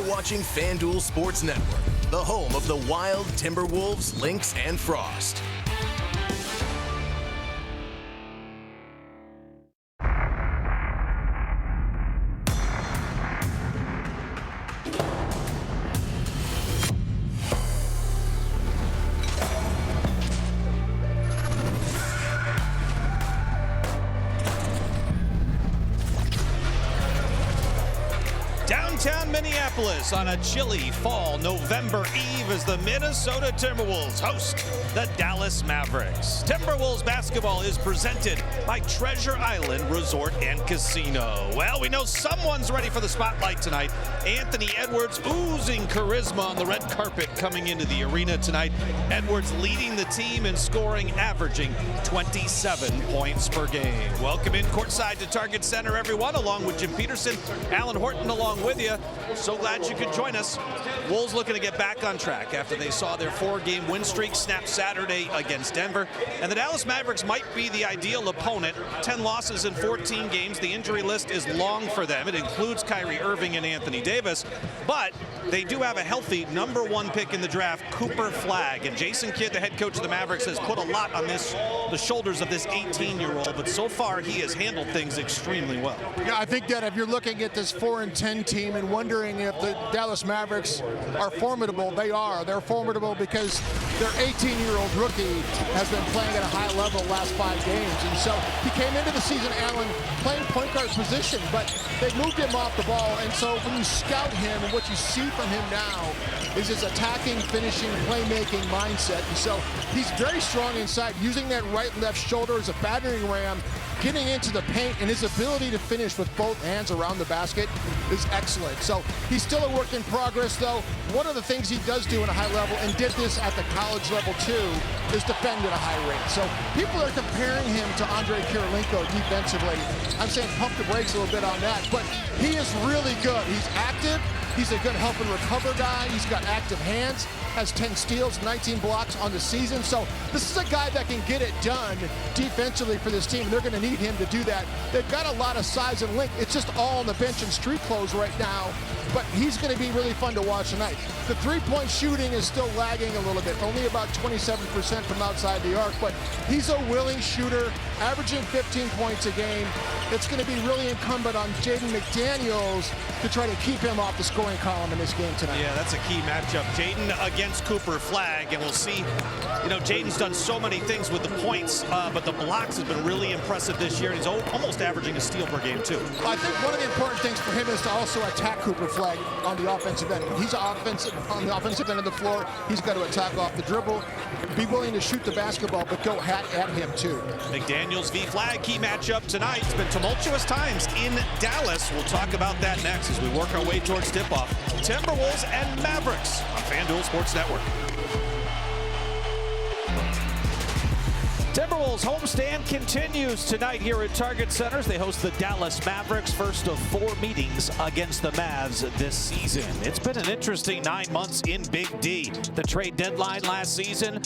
watching FanDuel Sports Network, the home of the Wild, Timberwolves, Lynx, and Frost. Downtown Minneapolis on a chilly fall November eve as the Minnesota Timberwolves host the Dallas Mavericks. Timberwolves basketball is presented by Treasure Island Resort and Casino. Well, we know someone's ready for the spotlight tonight. Anthony Edwards oozing charisma on the red carpet coming into the arena tonight. Edwards leading the team in scoring, averaging 27 points per game. Welcome in courtside to Target Center, everyone, along with Jim Peterson, Alan Horton along with you. So glad you could join us. Wolves looking to get back on track after they saw their 4-game win streak snap Saturday against Denver. And the Dallas Mavericks might be the ideal opponent. 10 losses in 14 games. The injury list is long for them. It includes Kyrie Irving and Anthony Davis. But they do have a healthy #1 pick in the draft, Cooper Flagg. And Jason Kidd, the head coach of the Mavericks, has put a lot on the shoulders of this 18-year-old. But so far, he has handled things extremely well. Yeah, I think that if you're looking at this 4-10 team and wondering if the Dallas Mavericks are formidable, they are. They're formidable because their 18-year-old rookie has been playing at a high level the last 5 games. And so he came into the season, Allen, playing point guard position, but they moved him off the ball. And so when you scout him and what you see from him now is his attacking, finishing, playmaking mindset. And so he's very strong inside, using that right and left shoulder as a battering ram, getting into the paint, and his ability to finish with both hands around the basket is excellent. So he's still a work in progress, though. One of the things he does do at a high level, and did this at the college level too, is defend at a high rate. So people are comparing him to Andre Kirilenko defensively. I'm saying pump the brakes a little bit on that, but he is really good. He's active. He's a good help and recover guy. He's got active hands, has 10 steals, 19 blocks on the season. So this is a guy that can get it done defensively for this team. They're going to need him to do that. They've got a lot of size and length. It's just all on the bench and street clothes right now. But he's going to be really fun to watch tonight. The three-point shooting is still lagging a little bit, only about 27% from outside the arc. But he's a willing shooter, averaging 15 points a game. It's going to be really incumbent on Jaden McDaniels to try to keep him off the scoring column in this game tonight. Yeah, that's a key matchup. Jaden against Cooper Flagg, and we'll see. You know, Jaden's done so many things with the points, but the blocks have been really impressive this year, and he's almost averaging a steal per game, too. I think one of the important things for him is to also attack Cooper Flagg on the offensive end. When he's on the offensive end of the floor, he's got to attack off the dribble, be willing to shoot the basketball, but go at him, too. McDaniels v. Flagg, key matchup tonight. It's been tumultuous times in Dallas. We'll talk about that next as we work our way towards tip-off. Timberwolves and Mavericks on FanDuel Sports Network. Timberwolves homestand continues tonight here at Target Center. They host the Dallas Mavericks, first of 4 meetings against the Mavs this season. It's been an interesting 9 months in Big D. The trade deadline last season,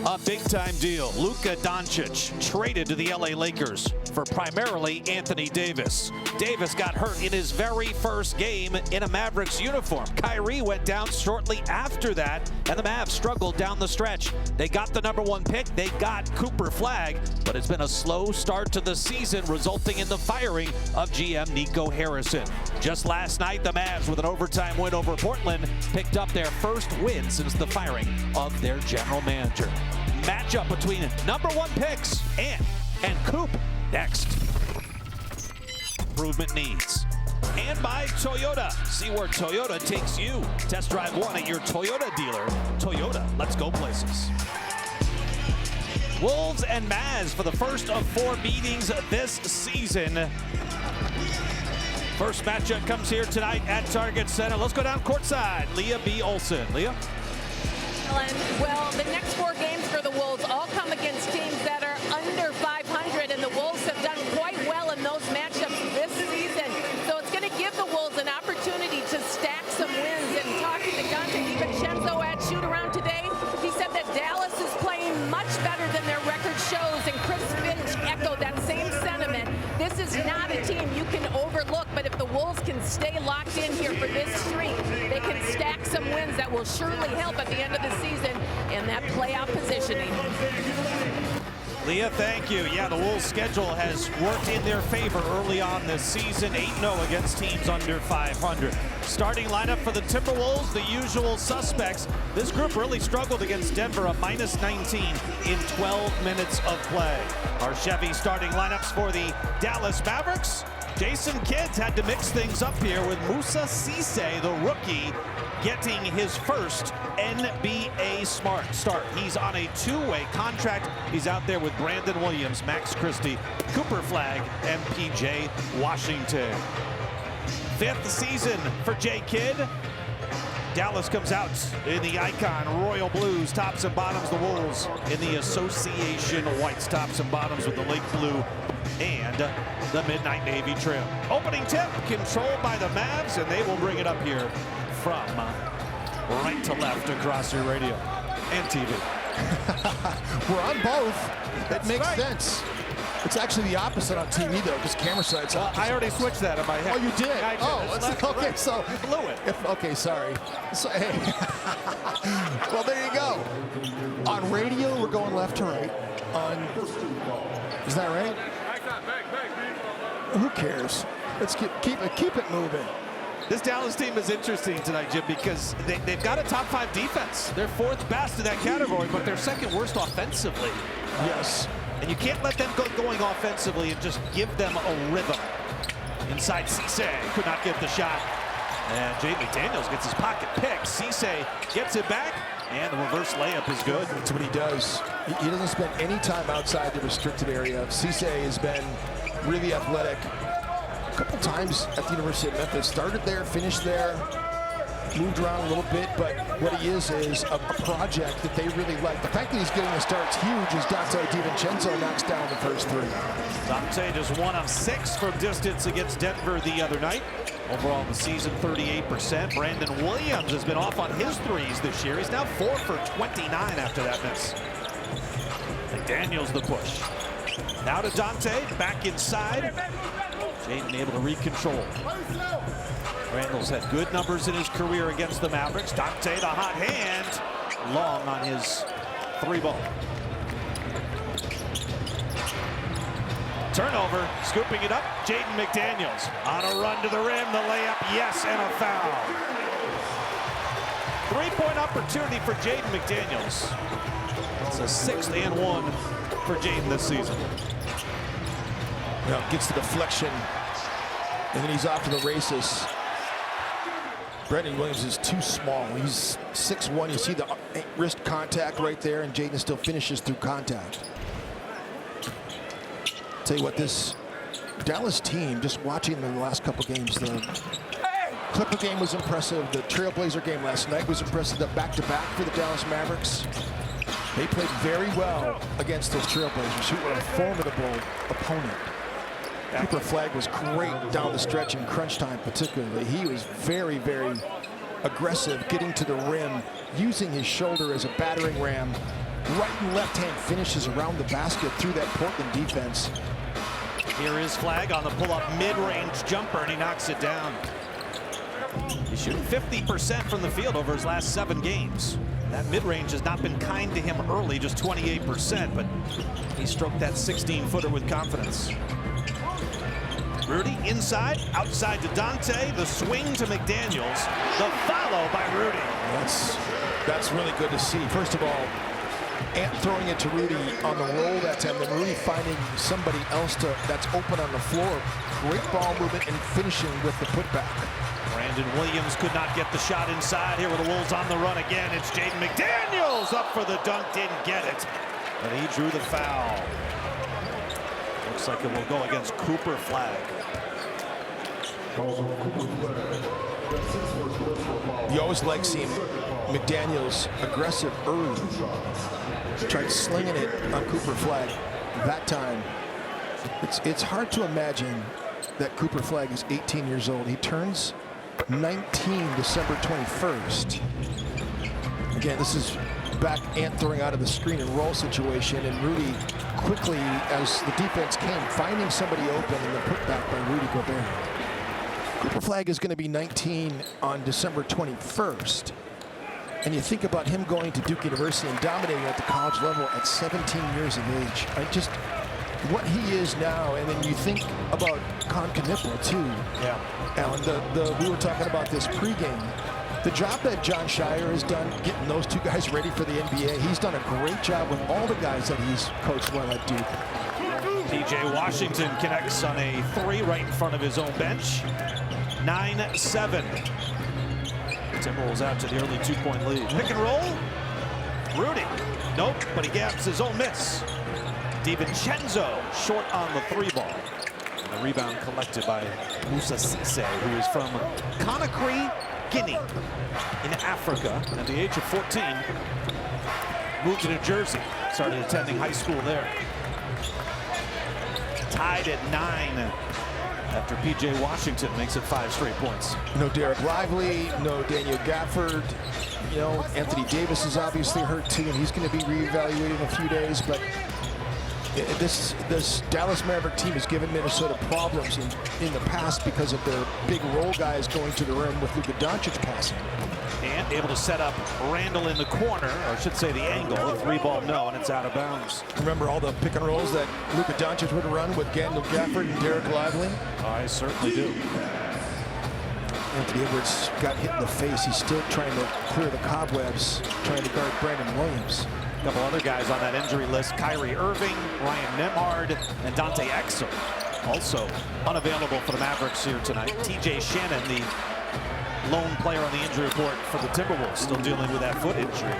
a big-time deal. Luka Doncic traded to the LA Lakers for primarily Anthony Davis. Davis got hurt in his very first game in a Mavericks uniform. Kyrie went down shortly after that, and the Mavs struggled down the stretch. They got the #1 pick. They got Cooper Flagg, but it's been a slow start to the season, resulting in the firing of GM Nico Harrison. Just last night, the Mavs, with an overtime win over Portland, picked up their first win since the firing of their general manager. Matchup between #1 picks and Coop next. Improvement needs. And by Toyota. See where Toyota takes you. Test drive one at your Toyota dealer. Toyota, let's go places. Wolves and Mavs for the first of 4 meetings this season. First matchup comes here tonight at Target Center. Let's go down courtside. Leah B. Olson. Leah? Well, the next 4 games for the Wolves all come against teams that are under 500, and the Wolves have done quite well in those matchups this season. So it's going to give the Wolves an opportunity to stack some wins. And talking to Dante DiVincenzo at shoot-around today, he said that Dallas is playing much better than their record shows, and Chris Finch echoed that same sentiment. This is not a team you can overlook, but if the Wolves can stay locked in here for this streak, that will surely help at the end of the season in that playoff positioning. Leah, thank you. Yeah, the Wolves' schedule has worked in their favor early on this season, 8-0 against teams under 500. Starting lineup for the Timberwolves, the usual suspects. This group really struggled against Denver, a -19 in 12 minutes of play. Our Chevy starting lineups for the Dallas Mavericks. Jason Kidd's had to mix things up here with Moussa Cisse, the rookie, getting his first NBA start. He's on a two-way contract. He's out there with Brandon Williams, Max Christie, Cooper Flagg, and PJ Washington. 5th season for J. Kidd. Dallas comes out in the icon Royal Blues, tops and bottoms. The Wolves in the Association Whites, tops and bottoms with the Lake Blue and the Midnight Navy trim. Opening tip controlled by the Mavs, and they will bring it up here from right to left across your radio and TV. We're on both. That makes sense. It's actually the opposite on TV, though, because camera side's up. I already switched that in my head. Oh, you did? I did. Oh, okay, right. so you blew it. Okay, sorry. So, hey. Well, there you go. On radio, we're going left to right. Is that right? Who cares? Let's keep it moving. This Dallas team is interesting tonight, Jim, because they've got a top 5 defense. They're 4th best in that category, but they're 2nd worst offensively. Yes. And you can't let them go going offensively and just give them a rhythm. Inside, Cisse could not get the shot. And Jaden McDaniels gets his pocket pick. Cisse gets it back, and the reverse layup is good. That's what he does. He doesn't spend any time outside the restricted area. Cisse has been really athletic. A couple times at the University of Memphis. Started there, finished there, moved around a little bit, but what he is a project that they really like. The fact that he's getting the start's huge as Dante DiVincenzo knocks down the first 3. Dante just 1 of 6 from distance against Denver the other night. Overall in the season, 38%. Brandon Williams has been off on his threes this year. He's now 4 for 29 after that miss. McDaniels the push. Now to Dante, back inside. Jaden able to recontrol. Randall's had good numbers in his career against the Mavericks. Dante, the hot hand, long on his 3-ball. Turnover, scooping it up, Jaden McDaniels. On a run to the rim, the layup, yes, and a foul. 3-point opportunity for Jaden McDaniels. It's a 6th and 1 for Jaden this season. Well, gets the deflection, and then he's off to the races. Brandon Williams is too small. He's 6'1". You see the wrist contact right there, and Jaden still finishes through contact. Tell you what, this Dallas team, just watching the last couple games, the Clipper game was impressive. The Trailblazer game last night was impressive. The back-to-back for the Dallas Mavericks. They played very well against those Trailblazers, who were a formidable opponent. Cooper Flagg was great down the stretch in crunch time particularly. He was very, very aggressive, getting to the rim, using his shoulder as a battering ram. Right and left-hand finishes around the basket through that Portland defense. Here is Flagg on the pull-up mid-range jumper, and he knocks it down. He's shooting 50% from the field over his last 7 games. That mid-range has not been kind to him early, just 28%, but he stroked that 16-footer with confidence. Rudy inside, outside to Dante, the swing to McDaniels, the follow by Rudy. That's really good to see. First of all, Ant throwing it to Rudy on the roll that time, then Rudy finding somebody else that's open on the floor. Great ball movement and finishing with the putback. Brandon Williams could not get the shot inside. Here with the Wolves on the run again. It's Jaden McDaniels up for the dunk, didn't get it. But he drew the foul. Looks like it will go against Cooper Flagg. You always like seeing McDaniels aggressive early. Tried slinging it on Cooper Flagg that time. It's hard to imagine that Cooper Flagg is 18 years old. He turns 19 December 21st. Again, this is back Ant throwing out of the screen and roll situation, and Rudy quickly, as the defense came, finding somebody open, and the putback by Rudy Gobert. Cooper Flagg is going to be 19 on December 21st. And you think about him going to Duke University and dominating at the college level at 17 years of age. Just what he is now, and then you think about Knipple too. Yeah. Alan, we were talking about this pregame. The job that John Shire has done getting those two guys ready for the NBA, he's done a great job with all the guys that he's coached well at Duke. PJ Washington connects on a 3 right in front of his own bench. 9-7. Timberwolves out to the early 2-point lead. Pick and roll. Rudy. Nope, but he gaps his own miss. DiVincenzo short on the 3 ball. And the rebound collected by Musa Cisse, who is from Conakry, Guinea, in Africa. At the age of 14, moved to New Jersey. Started attending high school there. Tied at 9 after PJ Washington makes it 5 straight points. No Derek Lively, no Daniel Gafford. You know, Anthony Davis is obviously hurt too, and he's going to be reevaluated in a few days. But this Dallas Maverick team has given Minnesota problems in the past because of their big role guys going to the rim with Luka Doncic passing. And able to set up Randall in the corner, or I should say the angle. A 3-ball no, and it's out of bounds. Remember all the pick and rolls that Luka Doncic would run with Daniel Gafford and Derek Lively? I certainly do. Anthony Edwards got hit in the face. He's still trying to clear the cobwebs, trying to guard Brandon Williams. A couple other guys on that injury list: Kyrie Irving, Ryan Nembhard, and Dante Exum. Also unavailable for the Mavericks here tonight. TJ Shannon, the lone player on the injury report for the Timberwolves, still dealing with that foot injury.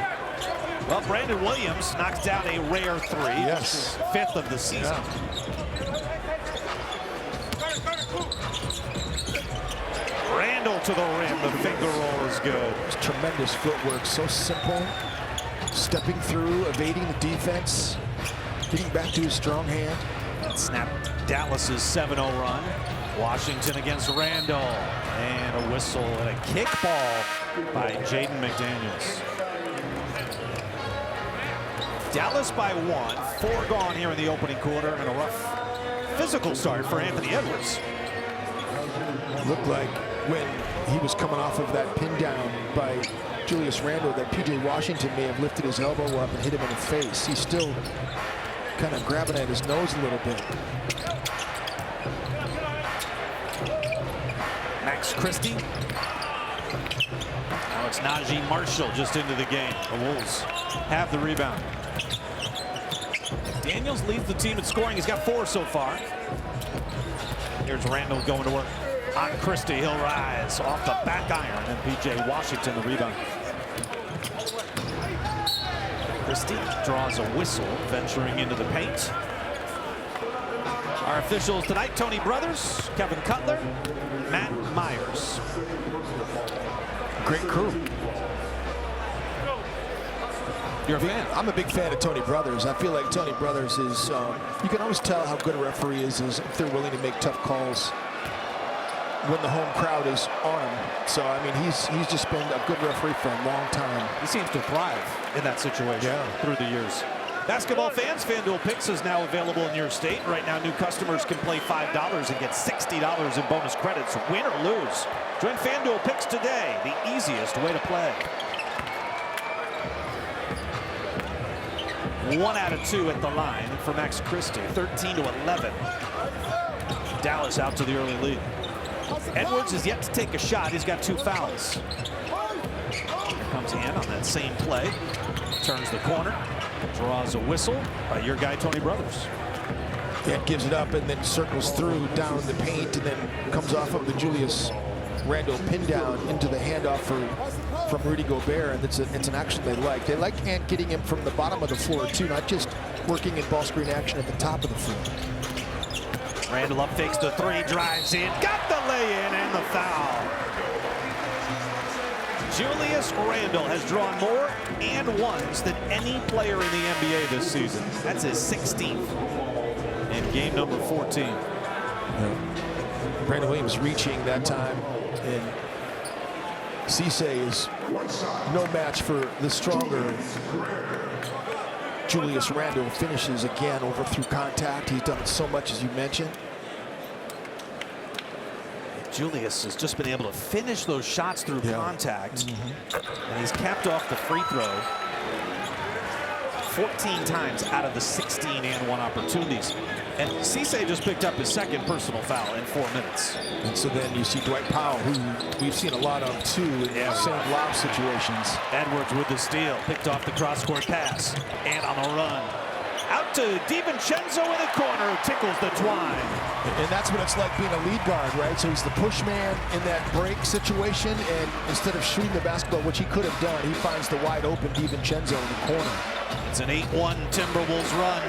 Well, Brandon Williams knocks down a rare 3. Yes. 5th of the season. Yeah. Randall to the rim. The finger roll is good. It's tremendous footwork. So simple. Stepping through, evading the defense, getting back to his strong hand. That snapped Dallas's 7-0 run. Washington against Randall. And a whistle and a kick ball by Jaden McDaniels. Dallas by 1. 4 gone here in the opening quarter, and a rough physical start for Anthony Edwards. Looked like when he was coming off of that pin down by Julius Randle that PJ Washington may have lifted his elbow up and hit him in the face. He's still kind of grabbing at his nose a little bit. Max Christie. Now it's Najee Marshall just into the game. The Wolves have the rebound. Daniels leads the team in scoring. He's got 4 so far. Here's Randall going to work on Christie. He'll rise off the back iron, and PJ Washington the rebound. Christie draws a whistle, venturing into the paint. Our officials tonight: Tony Brothers, Kevin Cutler, Matt Myers. Great crew. You're a fan? I'm a big fan of Tony Brothers. I feel like Tony Brothers is, you can always tell how good a referee is if they're willing to make tough calls when the home crowd is on him. So, I mean, he's just been a good referee for a long time. He seems to thrive in that situation through the years. Basketball fans, FanDuel Picks is now available in your state. Right now, new customers can play $5 and get $60 in bonus credits, win or lose. Join FanDuel Picks today, the easiest way to play. 1 out of 2 at the line for Max Christie, 13-11. Dallas out to the early lead. Edwards is yet to take a shot. He's got 2 fouls. Here comes in on that same play. Turns the corner. Draws a whistle by your guy, Tony Brothers. Yeah, gives it up and then circles through down the paint and then comes off of the Julius Randle pin down into the handoff from Rudy Gobert, and it's an action they like. They like Ant getting him from the bottom of the floor too, not just working in ball screen action at the top of the floor. Randle up, fakes the 3, drives in, got the lay-in and the foul. Julius Randle has drawn more and ones than any player in the NBA this season. That's his 16th in game number 14. Brandon Williams reaching that time, and Cisse is no match for the stronger Julius Randle. Finishes again through contact. He's done it so much, as you mentioned. Julius has just been able to finish those shots through contact. And he's capped off the free throw 14 times out of the 16 and 1 opportunities. And Cisse just picked up his second personal foul in 4 minutes. And so then you see Dwight Powell, who we've seen a lot of too in the same lob situations. Edwards with the steal, picked off the cross-court pass, and on the run. Out to DiVincenzo in the corner, tickles the twine. And that's what it's like being a lead guard, right? So he's the push man in that break situation, and instead of shooting the basketball, which he could have done, he finds the wide open DiVincenzo in the corner. It's an 8-1 Timberwolves run.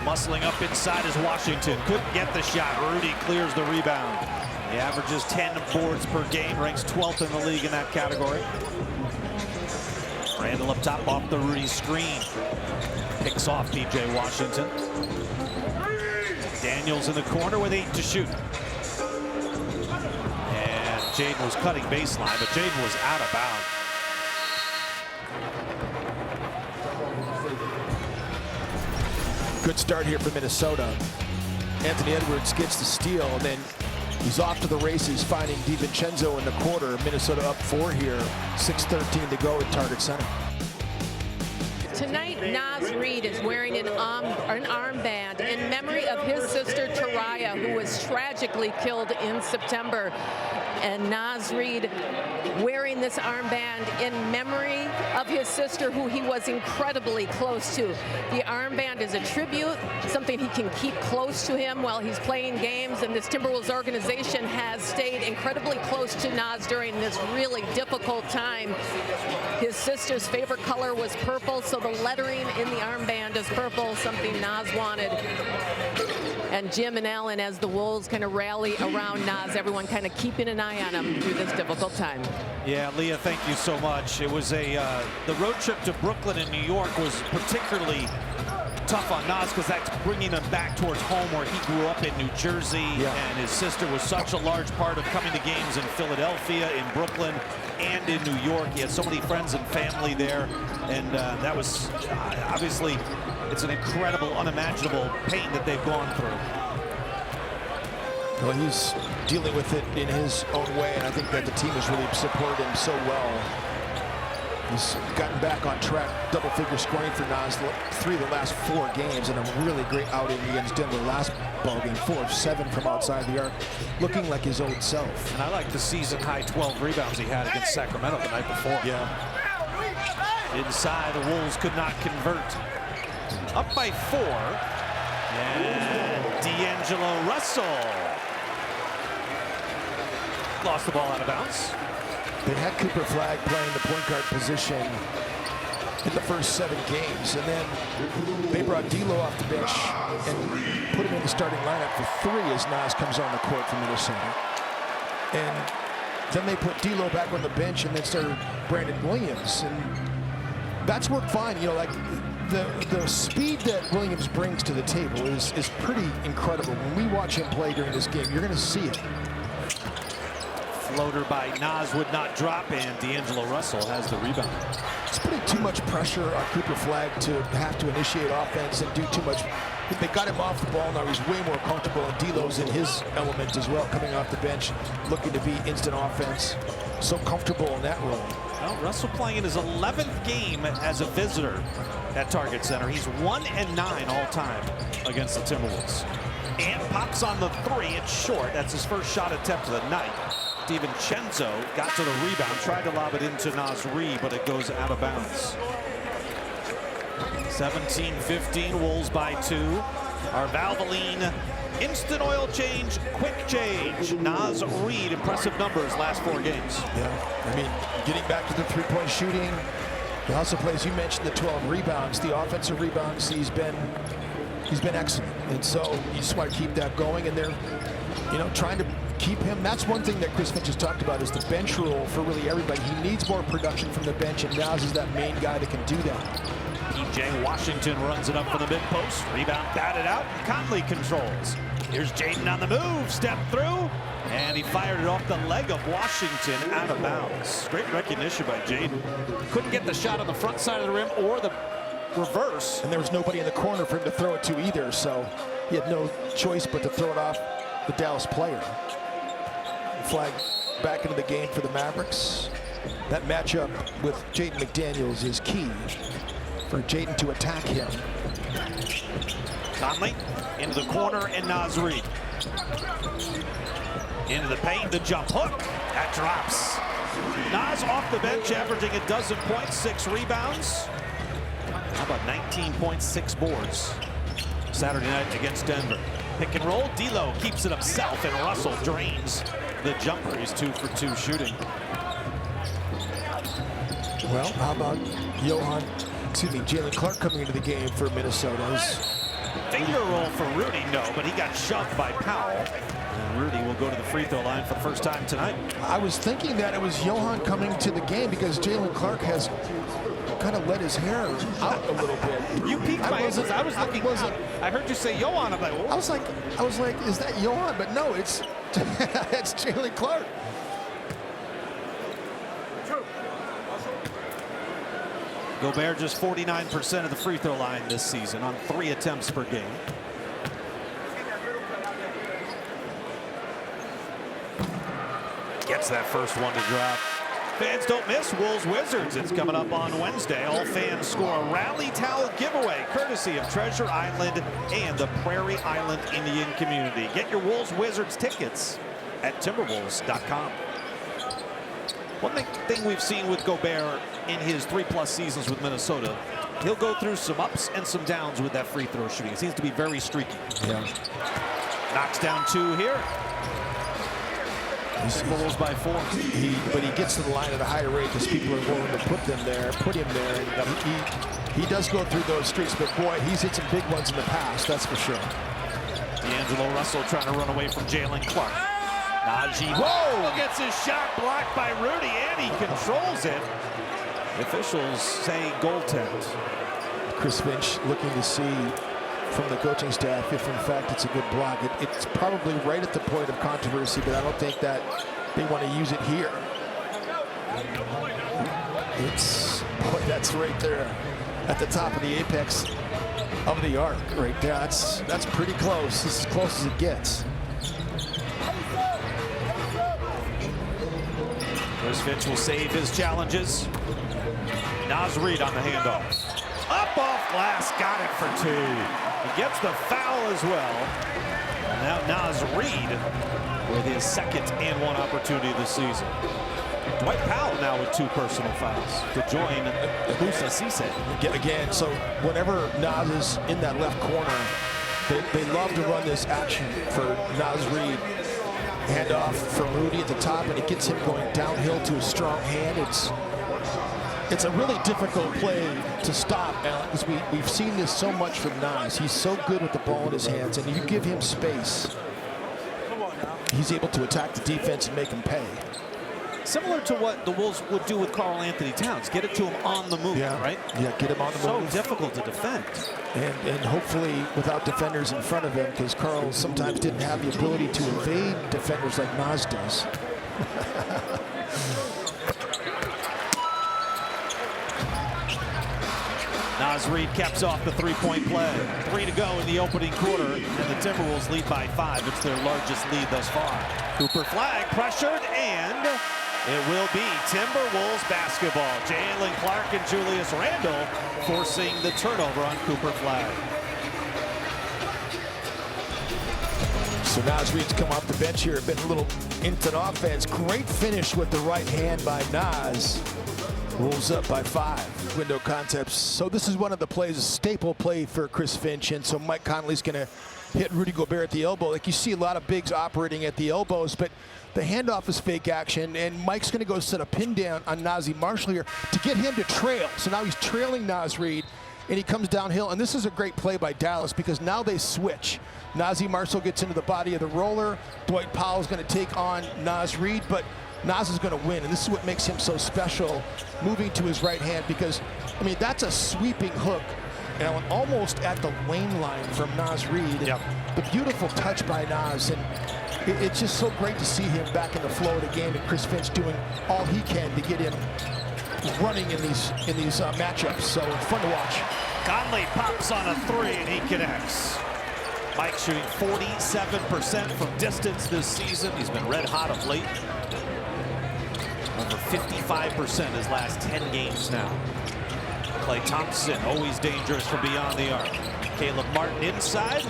Muscling up inside is Washington. Couldn't get the shot. Rudy clears the rebound. He averages 10 boards per game, ranks 12th in the league in that category. Randall up top off the Rudy screen. Picks off PJ Washington. Daniels in the corner with 8 to shoot. And Jaden was cutting baseline, but Jaden was out of bounds. Good start here for Minnesota. Anthony Edwards gets the steal, and then he's off to the races, finding DiVincenzo in the quarter. Minnesota up 4 here, 6:13 to go at Target Center. Tonight, Naz Reid is wearing an armband in memory of his sister Taraya, who was tragically killed in September. And Naz Reid wearing this armband in memory of his sister, who he was incredibly close to. The armband is a tribute, something he can keep close to him while he's playing games, and this Timberwolves organization has stayed incredibly close to Naz during this really difficult time. His sister's favorite color was purple, so the lettering in the armband is purple, something Naz wanted. And Jim and Alan, as the Wolves kind of rally around Naz, everyone kind of keeping an eye on him through this difficult time. Yeah, Leah, thank you so much. It was the road trip to Brooklyn and New York was particularly tough on Naz because that's bringing him back towards home where he grew up in New Jersey. And his sister was such a large part of coming to games in Philadelphia, in Brooklyn, and in New York. He had so many friends and family there, and that was obviously, it's an incredible, unimaginable pain that they've gone through. Well, he's dealing with it in his own way, and I think that the team has really supported him so well. He's gotten back on track, double-figure scoring for Naz 3 of the last 4 games, and a really great outing against Denver last ballgame, 4 of 7 from outside the arc, looking like his old self. And I like the season-high 12 rebounds he had against Sacramento the night before. Inside, the Wolves could not convert. Up by 4, and D'Angelo Russell lost the ball out of bounds. They had Cooper Flagg playing the point guard position in the first 7 games, and then they brought D'Lo off the bench and put him in the starting lineup for 3 as Naz comes on the court from Minnesota. And then they put D'Lo back on the bench and then started Brandon Williams, and that's worked fine. You know, like the speed that Williams brings to the table is pretty incredible. When we watch him play during this game, you're going to see it. Floater by Naz would not drop, and D'Angelo Russell has the rebound. It's putting too much pressure on Cooper Flagg to have to initiate offense and do too much. They got him off the ball, now he's way more comfortable, and D'Lo's in his element as well, coming off the bench, looking to be instant offense. So comfortable in that role. Well, Russell playing in his 11th game as a visitor at Target Center. He's 1-9 all time against the Timberwolves. And pops on the 3, it's short. That's his first shot attempt of the night. DiVincenzo got to the rebound, tried to lob it into Naz Reid, but it goes out of bounds. 17-15, Wolves by 2. Our Valvoline instant oil change, quick change. Naz Reid, impressive numbers last 4 games. Yeah, I mean, getting back to the three-point shooting. He also plays, you mentioned the 12 rebounds, the offensive rebounds, he's been excellent. And so you just want to keep that going, and they're, you know, trying to keep him. That's one thing that Chris Finch has talked about, is the bench rule for really everybody. He needs more production from the bench, and Naz is that main guy that can do that. PJ Washington runs it up for the mid-post. Rebound batted out, and Conley controls. Here's Jaden on the move, step through, and he fired it off the leg of Washington out of bounds. Great recognition by Jaden. Couldn't get the shot on the front side of the rim or the reverse. And there was nobody in the corner for him to throw it to either, so he had no choice but to throw it off the Dallas player. flag back into the game for the Mavericks. That matchup with Jaden McDaniels is key for Jaden to attack him. Conley into the corner, and Naz Reid into the paint, the jump hook, that drops. Naz off the bench, averaging a dozen points, 6 rebounds. How about 19.6 boards Saturday night against Denver? Pick and roll, D'Lo keeps it himself, and Russell drains the jumper. He's 2 for 2 shooting. Well, how about Jalen Clark coming into the game for Minnesota's finger roll for Rudy, no, but he got shoved by Powell. And Rudy will go to the free throw line for the first time tonight. I was thinking that it was Johan coming to the game because Jalen Clark has kind of let his hair out a little bit. You peeked my interest. I was looking. I heard you say Johan. I'm like, whoa. I was like, is that Johan? But no, it's it's Jalen Clark. Gobert just 49% of the free throw line this season on 3 attempts per game. Gets that first one to drop. Fans don't miss Wolves Wizards. It's coming up on Wednesday. All fans score a rally towel giveaway courtesy of Treasure Island and the Prairie Island Indian community. Get your Wolves Wizards tickets at Timberwolves.com. One thing we've seen with Gobert in his 3+ seasons with Minnesota, he'll go through some ups and some downs with that free throw shooting. It seems to be very streaky. Yeah. Knocks down 2 here. Timberwolves by 4. But he gets to the line at a higher rate because people are willing to put him there. And he does go through those streaks, but boy, he's hit some big ones in the past, that's for sure. D'Angelo Russell trying to run away from Jalen Clark. Najee, whoa, gets his shot blocked by Rudy, and he controls it. The officials say goaltend. Chris Finch looking to see from the coaching staff if in fact it's a good block. It's probably right at the point of controversy, but I don't think that they want to use it here. Boy, that's right there at the top of the apex of the arc right there. That's pretty close. This is as close as it gets. Chris Finch will save his challenges. Naz Reid on the handoff. Up off glass, got it for 2. He gets the foul as well. And now Naz Reid with his 2nd and 1 opportunity this season. Dwight Powell now with 2 personal fouls to join Musa Cisse. Again, so whenever Naz is in that left corner, they love to run this action for Naz Reid. Handoff from Rudy at the top, and it gets him going downhill to a strong hand. It's a really difficult play to stop, because we've seen this so much from Naz. He's so good with the ball in his hands, and you give him space, he's able to attack the defense and make him pay. Similar to what the Wolves would do with Karl Anthony Towns. Get it to him on the move, right? Yeah, get him on the move. So difficult to defend. And hopefully without defenders in front of him, because Karl sometimes didn't have the ability to evade defenders like Naz does. Naz Reid caps off the 3-point play. 3 to go in the opening quarter, and the Timberwolves lead by 5. It's their largest lead thus far. Cooper Flag pressured, and it will be Timberwolves basketball. Jalen Clark and Julius Randle forcing the turnover on Cooper Flag. So Naz Reid's come off the bench here, been a little instant offense. Great finish with the right hand by Naz. Wolves up by 5. Window concepts. So this is one of the plays, a staple play for Chris Finch, and so Mike Conley's going to hit Rudy Gobert at the elbow. Like you see a lot of bigs operating at the elbows, but the handoff is fake action, and Mike's going to go set a pin down on Naji Marshall here to get him to trail. So now he's trailing Naz Reid, and he comes downhill, and this is a great play by Dallas because now they switch. Naji Marshall gets into the body of the roller. Dwight Powell's going to take on Naz Reid, but Naz is going to win, and this is what makes him so special, moving to his right hand, because, I mean, that's a sweeping hook, and almost at the lane line from Naz Reid. Yep. The beautiful touch by Naz, and it's just so great to see him back in the flow of the game, and Chris Finch doing all he can to get him running in these matchups. So fun to watch. Conley pops on a 3, and he connects. Mike shooting 47% from distance this season. He's been red hot of late. Over 55% his last 10 games now. Klay Thompson, always dangerous from beyond the arc. Caleb Martin inside.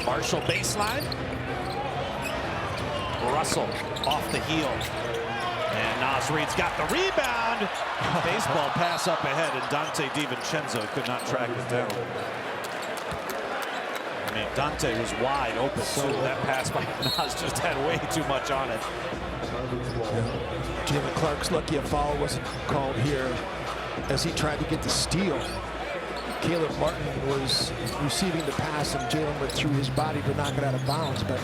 Marshall baseline. Russell off the heel. And Naz Reid's got the rebound. Baseball pass up ahead, and Dante DiVincenzo could not track it down. I mean, Dante was wide open, so that pass by Naz just had way too much on it. Jalen Clark's lucky a foul wasn't called here as he tried to get the steal. Caleb Martin was receiving the pass, and Jalen went through his body to knock it out of bounds, but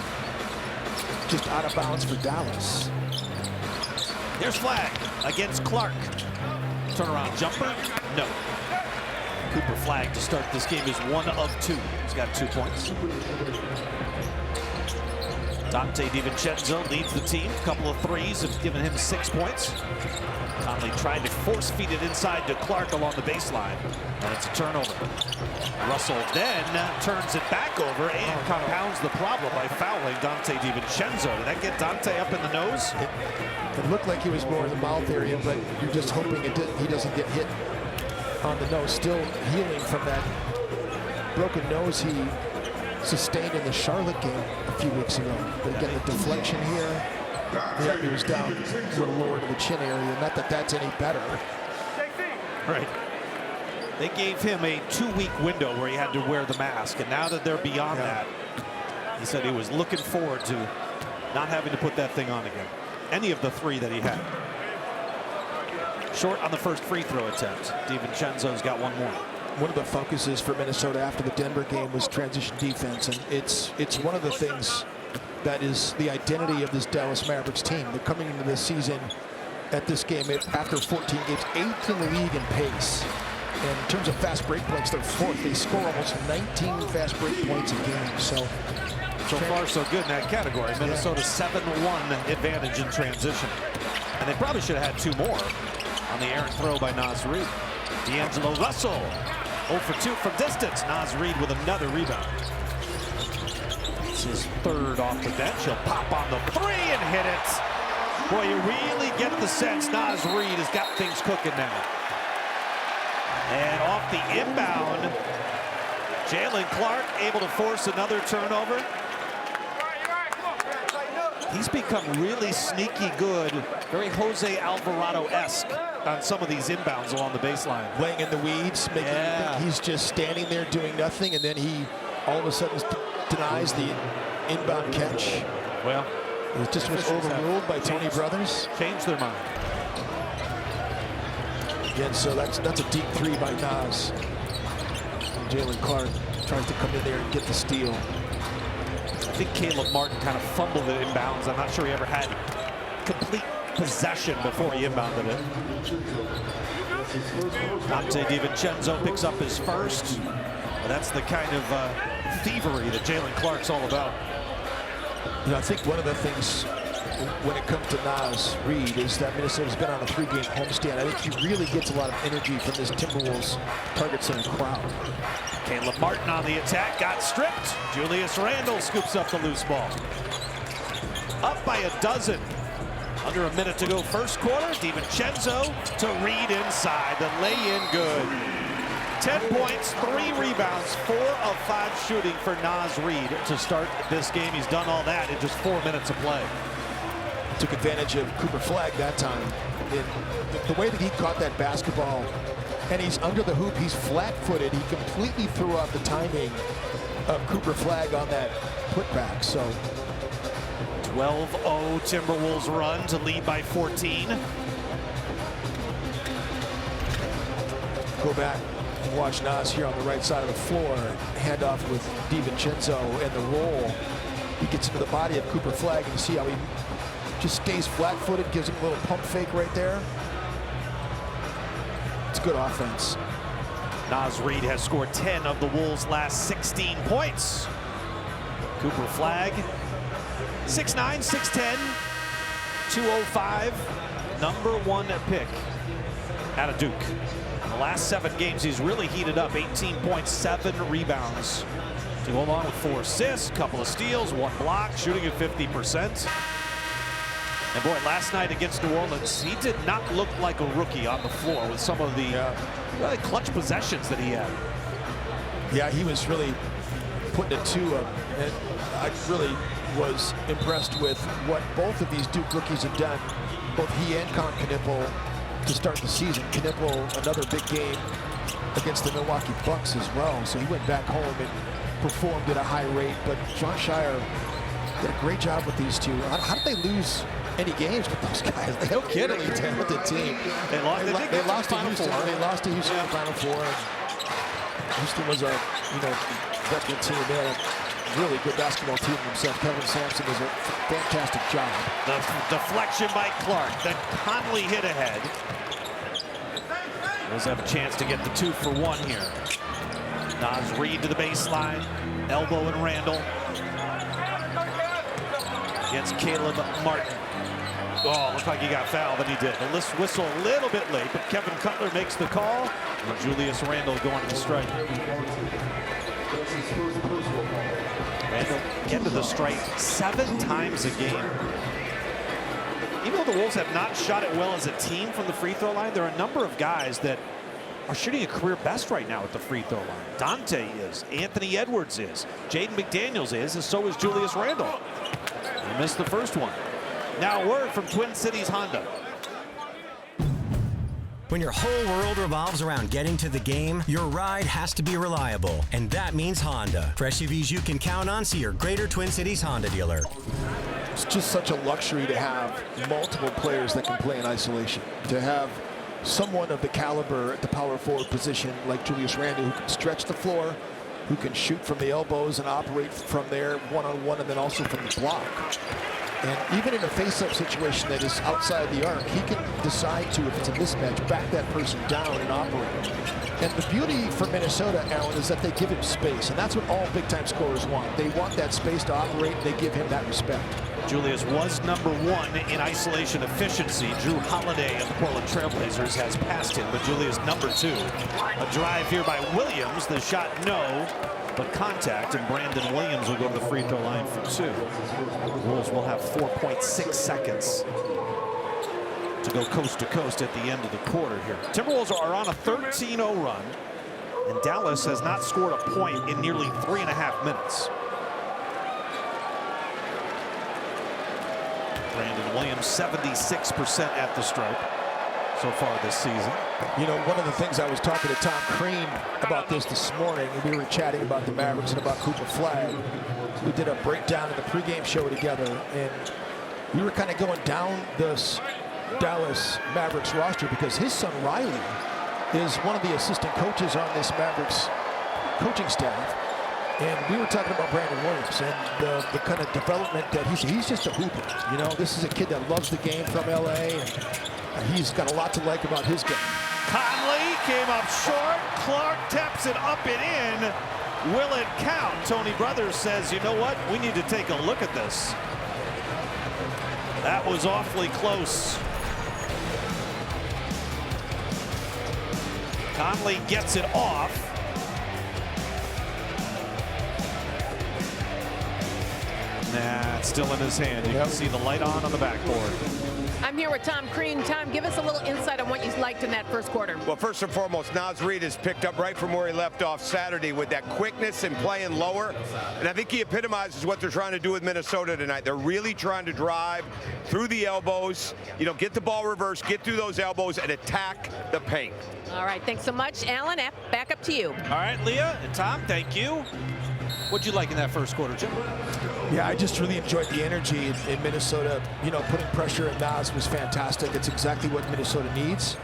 just out of bounds for Dallas. There's flag against Clark. Turnaround jumper? No. Cooper Flag to start this game is 1 of 2. He's got 2 points. Dante DiVincenzo leads the team. A couple of threes have given him 6 points. Conley trying to force feed it inside to Clark along the baseline. And it's a turnover. Russell then turns it back over and compounds the problem by fouling Dante DiVincenzo. Did that get Dante up in the nose? It looked like he was more in the mouth area, but you're just hoping he doesn't get hit on the nose. Still healing from that broken nose he sustained in the Charlotte game a few weeks ago. But again, the deflection here, yeah, he was down a little lower to the chin area. Not that that's any better. Right. They gave him a 2-week window where he had to wear the mask, and now that they're beyond that, he said he was looking forward to not having to put that thing on again. Any of the 3 that he had. Short on the first free throw attempt. DiVincenzo's got 1 more. One of the focuses for Minnesota after the Denver game was transition defense, and it's one of the things that is the identity of this Dallas Mavericks team. They're coming into this season at this game after 14 games, 8th in the league in pace. And in terms of fast break points, they're 4th. They score almost 19 fast break points a game. So far, so good in that category. Minnesota 7-1 advantage in transition. And they probably should have had 2 more on the errant throw by Naz Reid. D'Angelo Russell, 0 for 2 from distance. Naz Reid with another rebound. It's his 3rd off the bench. He'll pop on the 3 and hit it. Boy, you really get the sense Naz Reid has got things cooking now. And off the inbound, Jalen Clark able to force another turnover. He's become really sneaky good, very Jose Alvarado-esque on some of these inbounds along the baseline. Laying in the weeds, making you think he's just standing there doing nothing, and then he all of a sudden denies the inbound catch. Well, it just was overruled by Tony Brothers. Changed their mind. Again, so that's a deep 3 by Naz. Jalen Clark tries to come in there and get the steal. I think Caleb Martin kind of fumbled it inbounds. I'm not sure he ever had complete possession before he inbounded it. Dante DiVincenzo picks up his first. But that's the kind of thievery that Jalen Clark's all about. You know, I think one of the things when it comes to Naz Reid is that Minnesota's been on a 3-game homestand. I think he really gets a lot of energy from this Timberwolves target center crowd. Caleb Martin on the attack, got stripped. Julius Randle scoops up the loose ball. Up by a dozen. Under a minute to go first quarter. DiVincenzo to Reid inside. The lay-in good. 10 points, 3 rebounds, 4 of 5 shooting for Naz Reid to start this game. He's done all that in just 4 minutes of play. Took advantage of Cooper Flag that time. The way that he caught that basketball, and he's under the hoop, he's flat-footed. He completely threw off the timing of Cooper Flag on that putback. So 12-0 Timberwolves run to lead by 14. Go back and watch Naz here on the right side of the floor. Handoff with DiVincenzo and the roll. He gets into the body of Cooper Flag, and you see how he just stays flat-footed, gives him a little pump fake right there. It's good offense. Naz Reid has scored 10 of the Wolves' last 16 points. Cooper Flag, 6'9", 6'10", 205, #1 pick out of Duke. In the last 7 games, he's really heated up. 18 points, 7 rebounds, To go along with 4 assists, couple of steals, 1 block, shooting at 50%. And boy, last night against New Orleans, he did not look like a rookie on the floor with some of the really clutch possessions that he had. Yeah, he was really putting it to him. And I really was impressed with what both of these Duke rookies have done, both he and Con Knipple, to start the season. Knipple, another big game against the Milwaukee Bucks as well. So he went back home and performed at a high rate. But John Shire did a great job with these two. How did they lose any games with those guys? They have a really talented team. They lost to Houston. They lost to Houston in the Final Four. Houston was a veteran team. They had a really good basketball team themselves. Kevin Sampson does a fantastic job. The deflection by Clark. Then Conley hit ahead. Does have a chance to get the 2 for 1 here. Naz Reid to the baseline. Elbow and Randall. Against Caleb Martin. Oh, looked like he got fouled, but he did. The whistle a little bit late, but Kevin Cutler makes the call. And Julius Randle going to the strike. Randle getting to the strike 7 times a game. Even though the Wolves have not shot it well as a team from the free throw line, there are a number of guys that are shooting a career best right now at the free throw line. Dante is, Anthony Edwards is, Jaden McDaniels is, and so is Julius Randle. He missed the first one. Now a word from Twin Cities Honda. When your whole world revolves around getting to the game, your ride has to be reliable. And that means Honda. For SUVs you can count on, see your Greater Twin Cities Honda dealer. It's just such a luxury to have multiple players that can play in isolation. To have someone of the caliber at the power forward position like Julius Randle, who can stretch the floor, who can shoot from the elbows and operate from there one-on-one, and then also from the block. And even in a face-up situation that is outside the arc, he can decide to, if it's a mismatch, back that person down and operate. And the beauty for Minnesota, Alan, is that they give him space. And that's what all big-time scorers want. They want that space to operate, and they give him that respect. Julius was #1 in isolation efficiency. Drew Holiday of the Portland Trailblazers has passed him, but Julius #2. A drive here by Williams. The shot, no, but contact, and Brandon Williams will go to the free throw line for 2. The Wolves will have 4.6 seconds to go coast to coast at the end of the quarter here. Timberwolves are on a 13-0 run, and Dallas has not scored a point in nearly 3.5 minutes. Brandon Williams 76% at the stripe so far this season. You know, one of the things I was talking to Tom Crean about this morning, and we were chatting about the Mavericks and about Cooper Flagg. We did a breakdown of the pregame show together, and we were kind of going down this Dallas Mavericks roster because his son Riley is one of the assistant coaches on this Mavericks coaching staff. And we were talking about Brandon Williams and the kind of development that he's just a hooper. You know, this is a kid that loves the game from LA, and he's got a lot to like about his game. Conley came up short. Clark taps it up and in. Will it count? Tony Brothers says, you know what? We need to take a look at this. That was awfully close. Conley gets it off. Nah, it's still in his hand. You can see the light on the backboard. I'm here with Tom Crean. Tom, give us a little insight on what you liked in that first quarter. Well, first and foremost, Naz Reid has picked up right from where he left off Saturday with that quickness and playing lower. And I think he epitomizes what they're trying to do with Minnesota tonight. They're really trying to drive through the elbows, you know, get the ball reversed, get through those elbows, and attack the paint. All right, thanks so much. Alan, back up to you. All right, Leah and Tom, thank you. What'd you like in that first quarter, Jim? Yeah, I just really enjoyed the energy in Minnesota. You know, putting pressure at Naz was fantastic. It's exactly what Minnesota needs.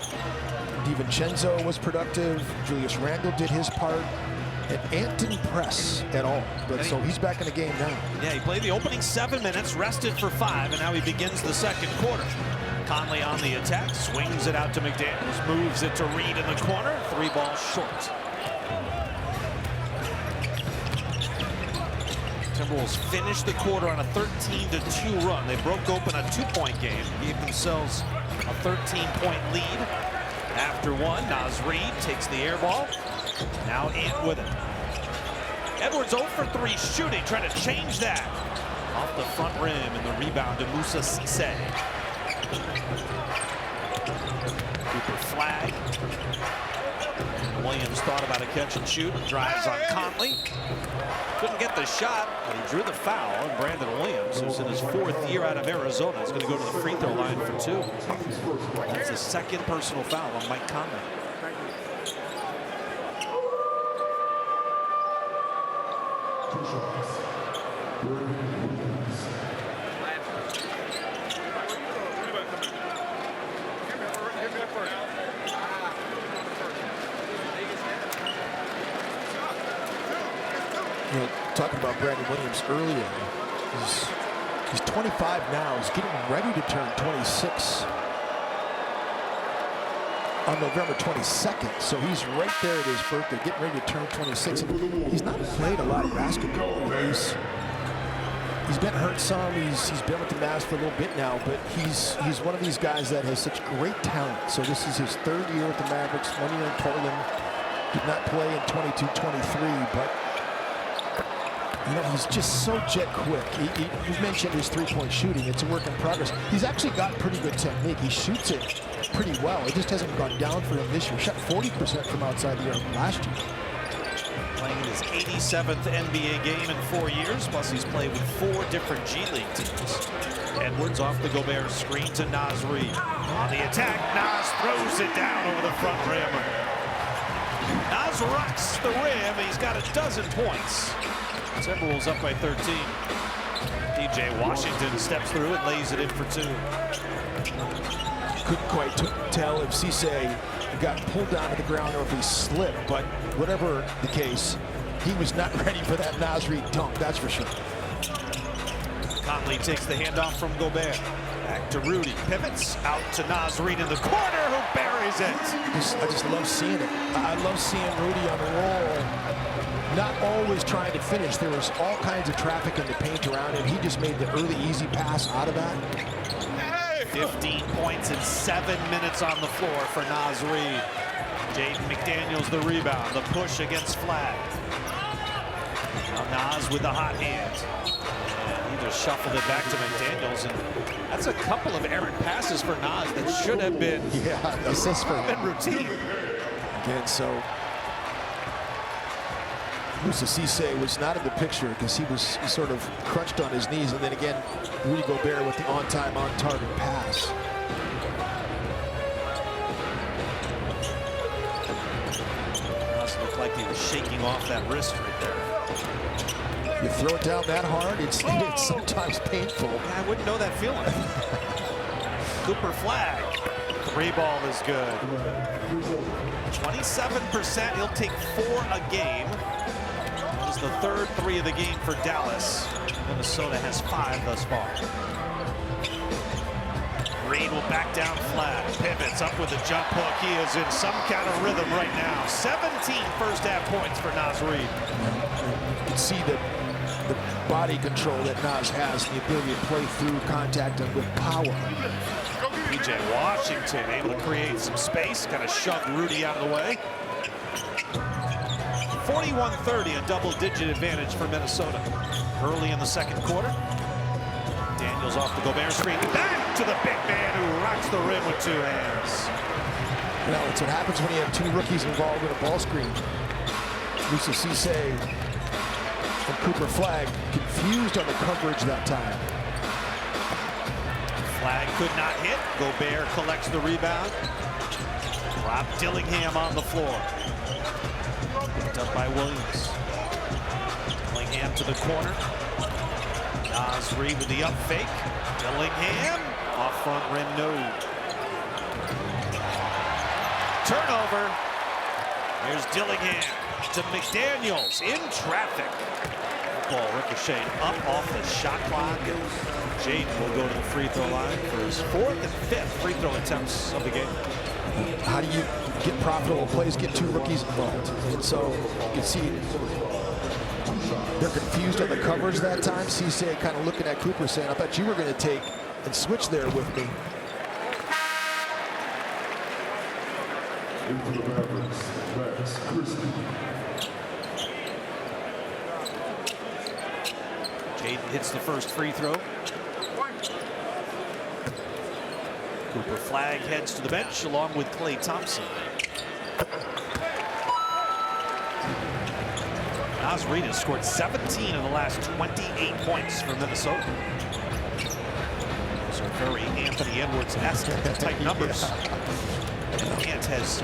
DiVincenzo was productive. Julius Randle did his part. And Ant didn't press at all. But so he's back in the game now. Yeah, he played the opening 7 minutes, rested for 5, and now he begins the second quarter. Conley on the attack, swings it out to McDaniels, moves it to Reid in the corner. 3 balls short. Timberwolves finished the quarter on a 13-2 run. They broke open a 2-point game, gave themselves a 13-point lead. After one, Naz Reid takes the air ball. Now Ant with it. Edwards 0 for 3 shooting, trying to change that. Off the front rim, and the rebound to Musa Cisse. Cooper flag. Williams thought about a catch and shoot. Drives on Conley. Couldn't get the shot, but he drew the foul. And Brandon Williams, who's in his 4th year out of Arizona, is going to go to the free throw line for 2. That's the 2nd personal foul on Mike Conley. You know, talking about Brandon Williams earlier, he's 25 now. He's getting ready to turn 26 on November 22nd. So he's right there at his birthday, getting ready to turn 26. And he's not played a lot of basketball. You know, he's been hurt some. He's been with the Mavs for a little bit now, but he's one of these guys that has such great talent. So this is his 3rd year with the Mavericks, 1 year in Poland. Did not play in 22-23, but you know, he's just so jet quick. You mentioned his 3-point shooting. It's a work in progress. He's actually got pretty good technique. He shoots it pretty well. It just hasn't gone down for him this year. Shot 40% from outside the arc last year. Playing in his 87th NBA game in 4 years, plus he's played with 4 different G League teams. Edwards off the Gobert screen to Naz Reid. On the attack, Naz throws it down over the front rim. Naz rocks the rim. He's got a dozen points. Timberwolves up by 13. DJ Washington steps through and lays it in for 2. Couldn't quite tell if Cisse got pulled down to the ground or if he slipped, but whatever the case, he was not ready for that Naz Reid dunk, that's for sure. Conley takes the handoff from Gobert. Back to Rudy. Pivots out to Naz Reid in the corner, who buries it. I just love seeing it. I love seeing Rudy on the roll. Not always trying to finish. There was all kinds of traffic in the paint around him. He just made the early easy pass out of that. 15 points in 7 minutes on the floor for Naz Reid. Jaden McDaniels the rebound. The push against Flag. Now Naz with the hot hand. And he just shuffled it back to McDaniels. And that's a couple of errant passes for Naz that should have been, assists for him. Routine. Again, so Musa Cisse was not in the picture because he was sort of crunched on his knees, and then again, Rudy Gobert with the on-time, on-target pass. Must look like he was shaking off that wrist right there. You throw it down that hard, it's sometimes painful. I wouldn't know that feeling. Cooper Flag. 3 ball is good. 27%. He'll take 4 a game. That is the 3rd 3 of the game for Dallas. Minnesota has 5 thus far. Reid will back down Flag. Pivots up with a jump hook. He is in some kind of rhythm right now. 17 first half points for Naz Reid. You can see the body control that Naz has, the ability to play through contact and with power. DJ Washington able to create some space, kind of shoved Rudy out of the way. 41-30, a double-digit advantage for Minnesota. Early in the 2nd quarter. Daniels off the Gobert screen. Back to the big man who rocks the rim with 2 hands. You know, it's what happens when you have 2 rookies involved in a ball screen. Musa Cisse and Cooper Flag confused on the coverage that time. Flag could not hit. Gobert collects the rebound. Rob Dillingham on the floor. Picked up by Williams. Dillingham to the corner. Naz Reid with the up fake. Dillingham off front rim, no. Turnover. Here's Dillingham to McDaniels in traffic. Ball ricocheted up off the shot clock. Jaden will go to the free throw line for his 4th and 5th free throw attempts of the game. How do you get profitable plays, get 2 rookies involved? And so you can see they're confused on the coverage that time. Cisse kind of looking at Cooper saying, I thought you were going to take and switch there with me. Jaden hits the first free throw. Cooper Flag heads to the bench along with Klay Thompson. Naz Reid has scored 17 of the last 28 points for Minnesota. So very Anthony Edwards-esque type numbers. Ant has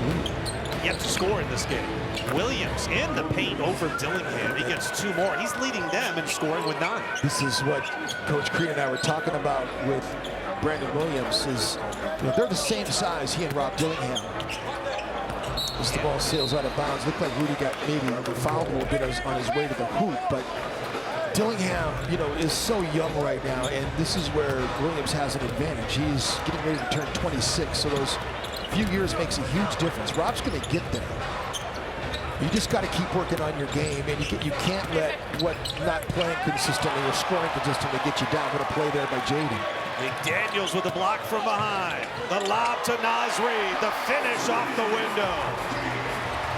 yet to score in this game. Williams in the paint over Dillingham. He gets 2 more. He's leading them in scoring with 9. This is what Coach Creed and I were talking about with Brandon Williams. They're the same size, he and Rob Dillingham. As the ball sails out of bounds, looked like Rudy got maybe fouled a little bit on his way to the hoop, but Dillingham, is so young right now, and this is where Williams has an advantage. He's getting ready to turn 26, so those few years makes a huge difference. Rob's going to get there. You just got to keep working on your game, and you can't let what not playing consistently or scoring consistently get you down. What a play there by Jaden. McDaniels with the block from behind. The lob to Naz Reid. The finish off the window.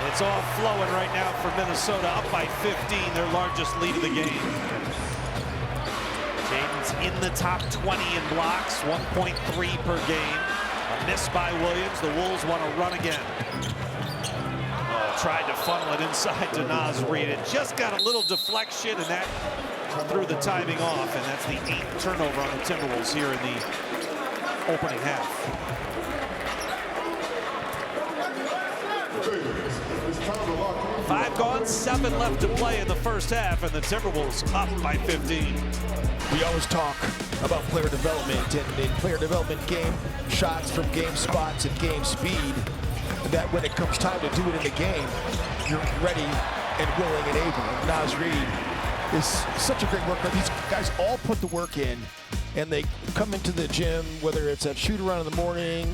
It's all flowing right now for Minnesota, up by 15, their largest lead of the game. Jaden's in the top 20 in blocks, 1.3 per game. A miss by Williams. The Wolves want to run again. Tried to funnel it inside to Naz Reid. It just got a little deflection, and that threw the timing off, and that's the 8th turnover on the Timberwolves here in the opening half. Five gone, 7 left to play in the first half, and the Timberwolves up by 15. We always talk about player development, and in player development, game shots from game spots and game speed, that when it comes time to do it in the game, you're ready and willing and able. And Naz Reid is such a great worker. These guys all put the work in, and they come into the gym, whether it's at shoot around in the morning,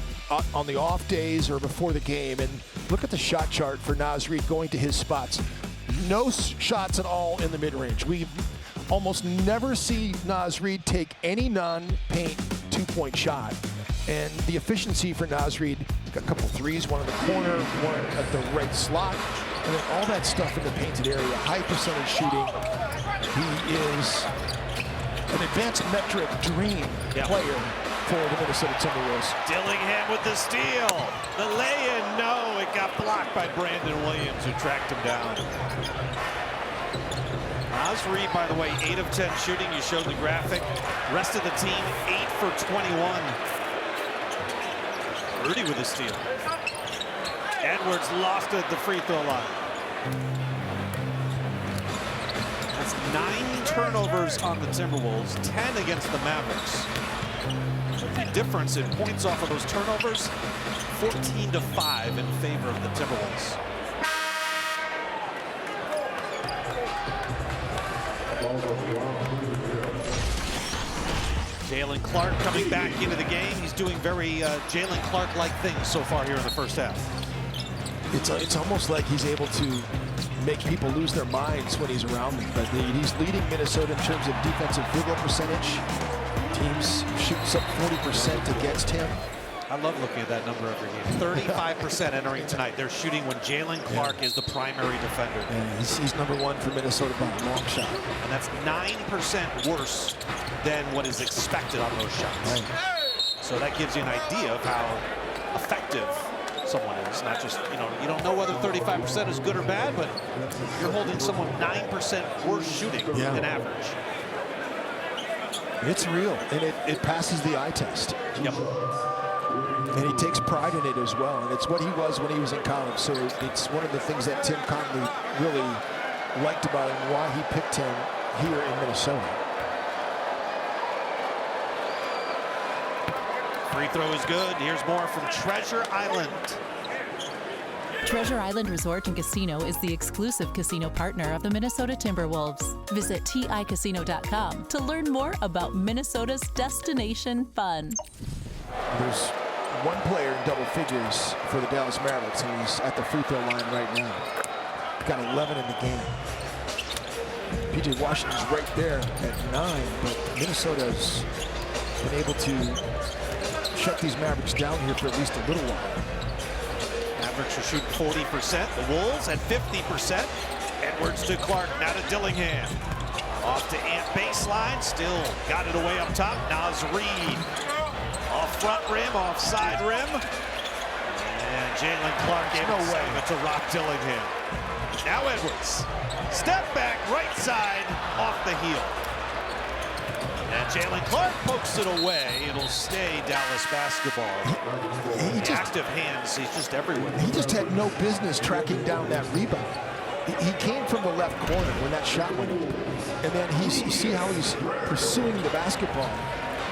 on the off days, or before the game. And look at the shot chart for Naz Reid going to his spots. No shots at all in the mid-range. We almost never see Naz Reid take any non-paint two-point shot. And the efficiency for Naz Reid, a couple threes, one in the corner, one at the right slot, and then all that stuff in the painted area, high percentage shooting. He is an advanced metric dream player for the Minnesota Timberwolves. Dillingham with the steal. The lay-in, no, it got blocked by Brandon Williams, who tracked him down. Naz Reid, by the way, 8 of 10 shooting. You showed the graphic. Rest of the team, 8 for 21. Rudy with a steal. Edwards lost it at the free throw line. That's 9 turnovers on the Timberwolves, 10 against the Mavericks. The difference in points off of those turnovers, 14-5 in favor of the Timberwolves. Jalen Clark coming back into the game. He's doing very Jalen Clark-like things so far here in the first half. It's almost like he's able to make people lose their minds when he's around them. But he's leading Minnesota in terms of defensive field goal percentage. Teams shoot sub 40% against him. I love looking at that number every game. 35% entering tonight. They're shooting when Jalen Clark is the primary defender. And he's number 1 for Minnesota by a long shot. And that's 9% worse than what is expected on those shots. Right. So that gives you an idea of how effective someone is. Not just, you don't know whether 35% is good or bad, but you're holding someone 9% worse shooting than average. It's real, and it passes the eye test. Yep. And he takes pride in it as well, and it's what he was when he was in college. So it's one of the things that Tim Conley really liked about him, why he picked him here in Minnesota. Free throw is good. Here's more from Treasure Island. Treasure Island Resort and Casino is the exclusive casino partner of the Minnesota Timberwolves. Visit TICasino.com to learn more about Minnesota's destination fun. There's one player in double figures for the Dallas Mavericks, and he's at the free throw line right now. Got 11 in the game. P.J. Washington's right there at 9, but Minnesota's been able to shut these Mavericks down here for at least a little while. Mavericks will shoot 40%. The Wolves at 50%. Edwards to Clark, now to Dillingham. Off to Ant baseline, still got it away up top. Naz Reid off front rim, off side rim. And Jalen Clark able to save it to Rob Dillingham. Now Edwards, step back, right side, off the heel. And Jalen Clark pokes it away. It'll stay Dallas basketball. Active hands, he's just everywhere. He just had no business tracking down that rebound. He came from the left corner when that shot went in. And then you see how he's pursuing the basketball,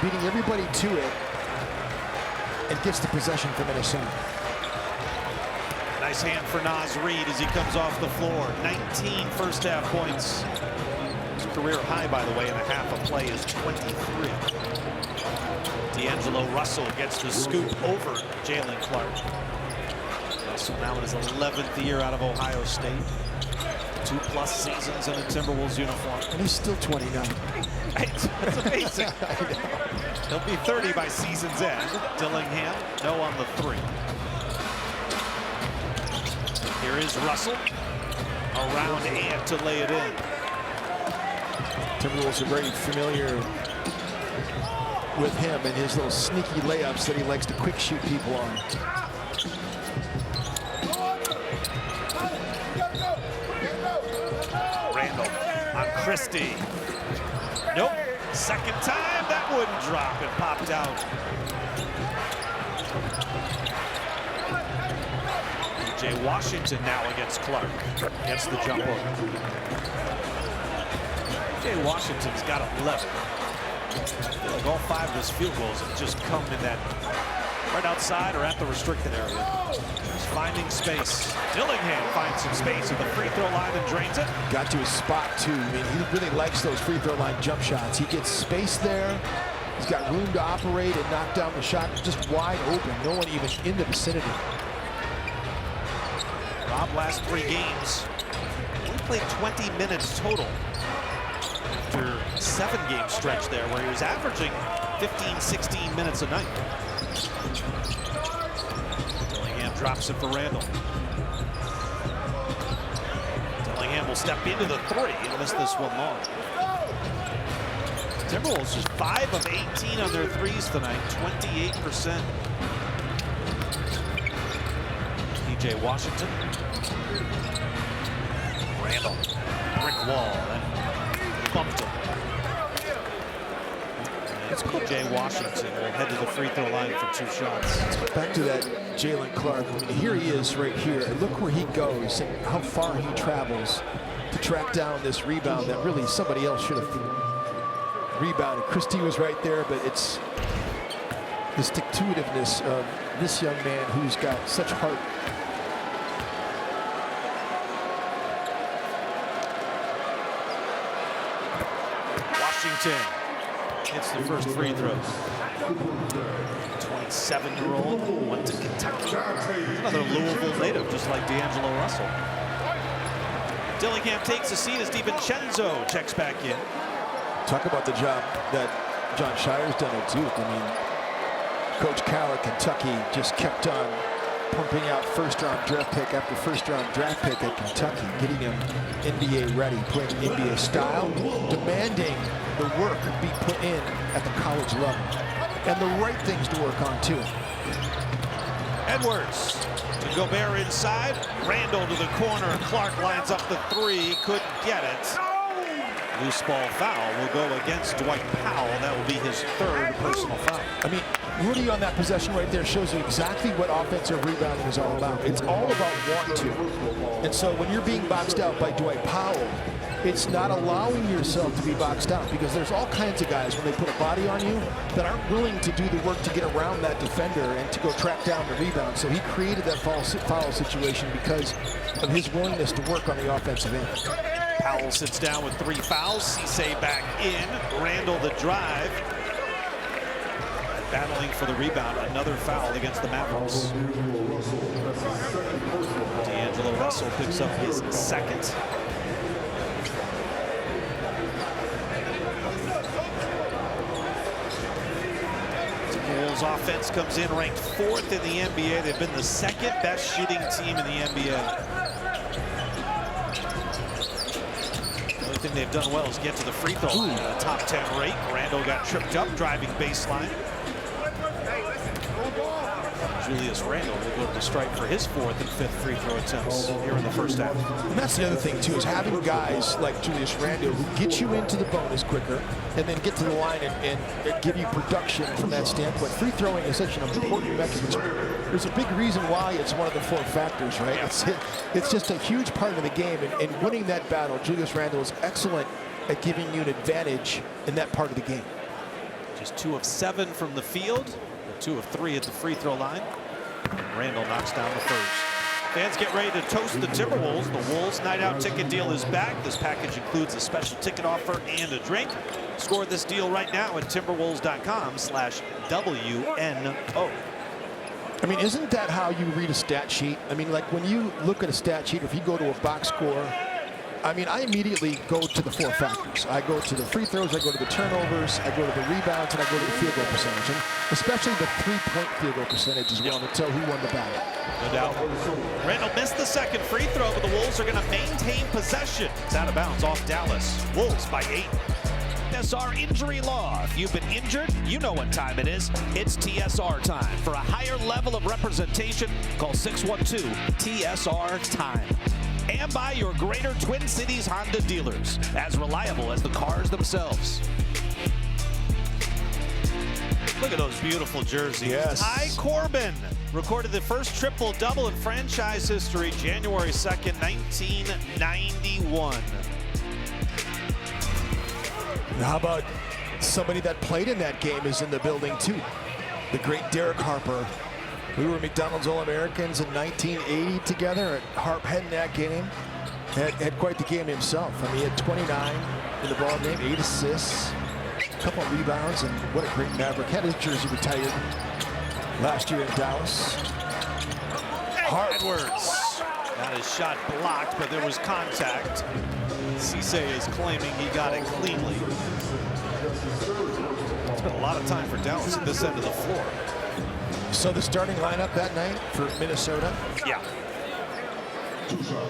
beating everybody to it, and gets the possession for Minnesota. Nice hand for Naz Reid as he comes off the floor. 19 first half points. His career high, by the way, in a half of play is 23. D'Angelo Russell gets the scoop over Jalen Clark. Russell now in his 11th year out of Ohio State. 2+ seasons in a Timberwolves uniform. And he's still 29. That's amazing. He'll be 30 by season's end. Dillingham, no on the 3. Here is Russell. Around Ant to lay it in. Timberwolves are very familiar with him and his little sneaky layups that he likes to quick shoot people on. Randall on Christie. Nope. Second time, that wouldn't drop. It popped out. PJ Washington now against Clark. Gets the jump over. PJ Washington's got 11. Like all 5 of his field goals have just come in that right outside or at the restricted area. He's finding space. Dillingham finds some space at the free throw line and drains it. Got to his spot too. I mean, he really likes those free throw line jump shots. He gets space there. He's got room to operate and knock down the shot just wide open. No one even in the vicinity. Rob, last 3 games, only played 20 minutes total after 7-game stretch there where he was averaging 15, 16 minutes a night. Dillingham drops it for Randall. Dillingham will step into the 3 and miss this one long. Timberwolves just 5 of 18 on their 3s tonight, 28%. PJ Washington. Randall, brick wall, and bumped him. It's PJ Washington will head to the free throw line for 2 shots. Back to that Jalen Clark. I mean, here he is right here. And look where he goes and how far he travels to track down this rebound that really somebody else should have rebounded. Christie was right there, but it's the stick-to-itiveness of this young man who's got such heart. Washington hits the first free throw. 27-year-old went to Kentucky. Another Louisville native, just like D'Angelo Russell. Dillingham takes a seat as DiVincenzo checks back in. Talk about the job that John Shire's done at Duke. I mean, Coach Cal at Kentucky just kept on pumping out first-round draft pick after first-round draft pick at Kentucky, getting him NBA ready, playing NBA style, demanding the work be put in at the college level, and the right things to work on too. Edwards to Gobert inside, Randall to the corner, Clark lines up the 3, couldn't get it. Loose ball foul will go against Dwight Powell. That will be his 3rd personal foul. I mean, Rudy on that possession right there shows you exactly what offensive rebounding is all about. It's all about want to. And so when you're being boxed out by Dwight Powell, it's not allowing yourself to be boxed out, because there's all kinds of guys when they put a body on you that aren't willing to do the work to get around that defender and to go track down the rebound. So he created that foul situation because of his willingness to work on the offensive end. Powell sits down with 3 fouls. Cisse back in. Randall the drive. Battling for the rebound. Another foul against the Mavericks. D'Angelo Russell picks up his 2nd. Timberwolves offense comes in ranked 4th in the NBA. They've been the 2nd best shooting team in the NBA. thing they've done well is get to the free throw line at a top 10 rate. Randall got tripped up driving baseline. Julius Randle will go to the stripe for his 4th and 5th free throw attempts here in the first half. And that's the other thing, too, is having guys like Julius Randle who get you into the bonus quicker and then get to the line and give you production from that standpoint. Free throwing is such an important mechanism. There's a big reason why it's one of the 4 factors, right? Yeah. It's just a huge part of the game. And winning that battle, Julius Randle is excellent at giving you an advantage in that part of the game. Just 2 of 7 from the field. 2 of 3 at the free throw line. Randall knocks down the first. Fans get ready to toast the Timberwolves. The Wolves Night Out ticket deal is back. This package includes a special ticket offer and a drink. Score this deal right now at timberwolves.com/WNO. I mean, isn't that how you read a stat sheet? I mean, like when you look at a stat sheet, if you go to a box score, I mean, I immediately go to the 4 factors. I go to the free throws, I go to the turnovers, I go to the rebounds, and I go to the field goal percentage. And especially the 3-point field goal percentage as well to tell who won the battle. No doubt. Randall missed the second free throw, but the Wolves are going to maintain possession. It's out of bounds off Dallas. Wolves by 8. TSR Injury Law. If you've been injured, you know what time it is. It's TSR time. For a higher level of representation, call 612-TSR-TIME. And by your Greater Twin Cities Honda dealers, as reliable as the cars themselves. Look at those beautiful jerseys. Yes. Ty Corbin recorded the first triple-double in franchise history, January 2nd, 1991. How about somebody that played in that game is in the building too? The great Derek Harper. We were McDaniels All-Americans in 1980 together. Harp had in that game. Had quite the game himself. I mean, he had 29 in the ball game, 8 assists, a couple of rebounds, and what a great Maverick. Had his jersey retired last year in Dallas. Harp. Edwards. Got his shot blocked, but there was contact. Cisse is claiming he got it cleanly. It's been a lot of time for Dallas at this end of the floor. So the starting lineup that night for Minnesota. Yeah.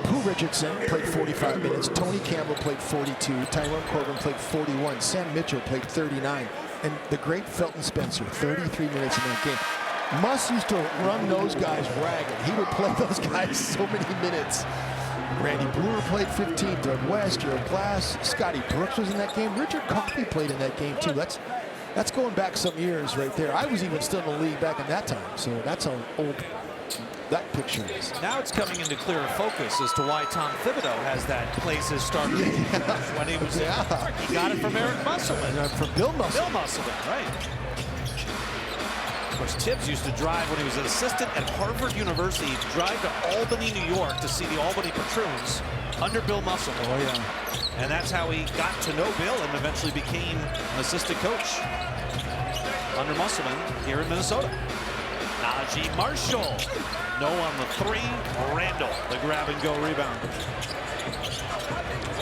Pooh Richardson played 45 minutes. Tony Campbell played 42. Tyrone Corbin played 41. Sam Mitchell played 39. And the great Felton Spencer, 33 minutes in that game. Muss used to run those guys ragged. He would play those guys so many minutes. Randy Brewer played 15. Doug West, Gerald Glass, Scotty Brooks was in that game. Richard Coffey played in that game too. That's going back some years right there. I was even still in the league back in that time, so that's how old that picture is. Now it's coming into clearer focus as to why Tom Thibodeau has that place as starter when he was he got it from Eric Musselman. From Bill Musselman. Bill Musselman, right. Of course, Tibbs used to drive when he was an assistant at Harvard University. He'd drive to Albany, New York to see the Albany Patroons under Bill Musselman. Oh, yeah. And that's how he got to know Bill and eventually became an assistant coach under Musselman here in Minnesota. Najee Marshall. No on the 3. Randall, the grab-and-go rebound.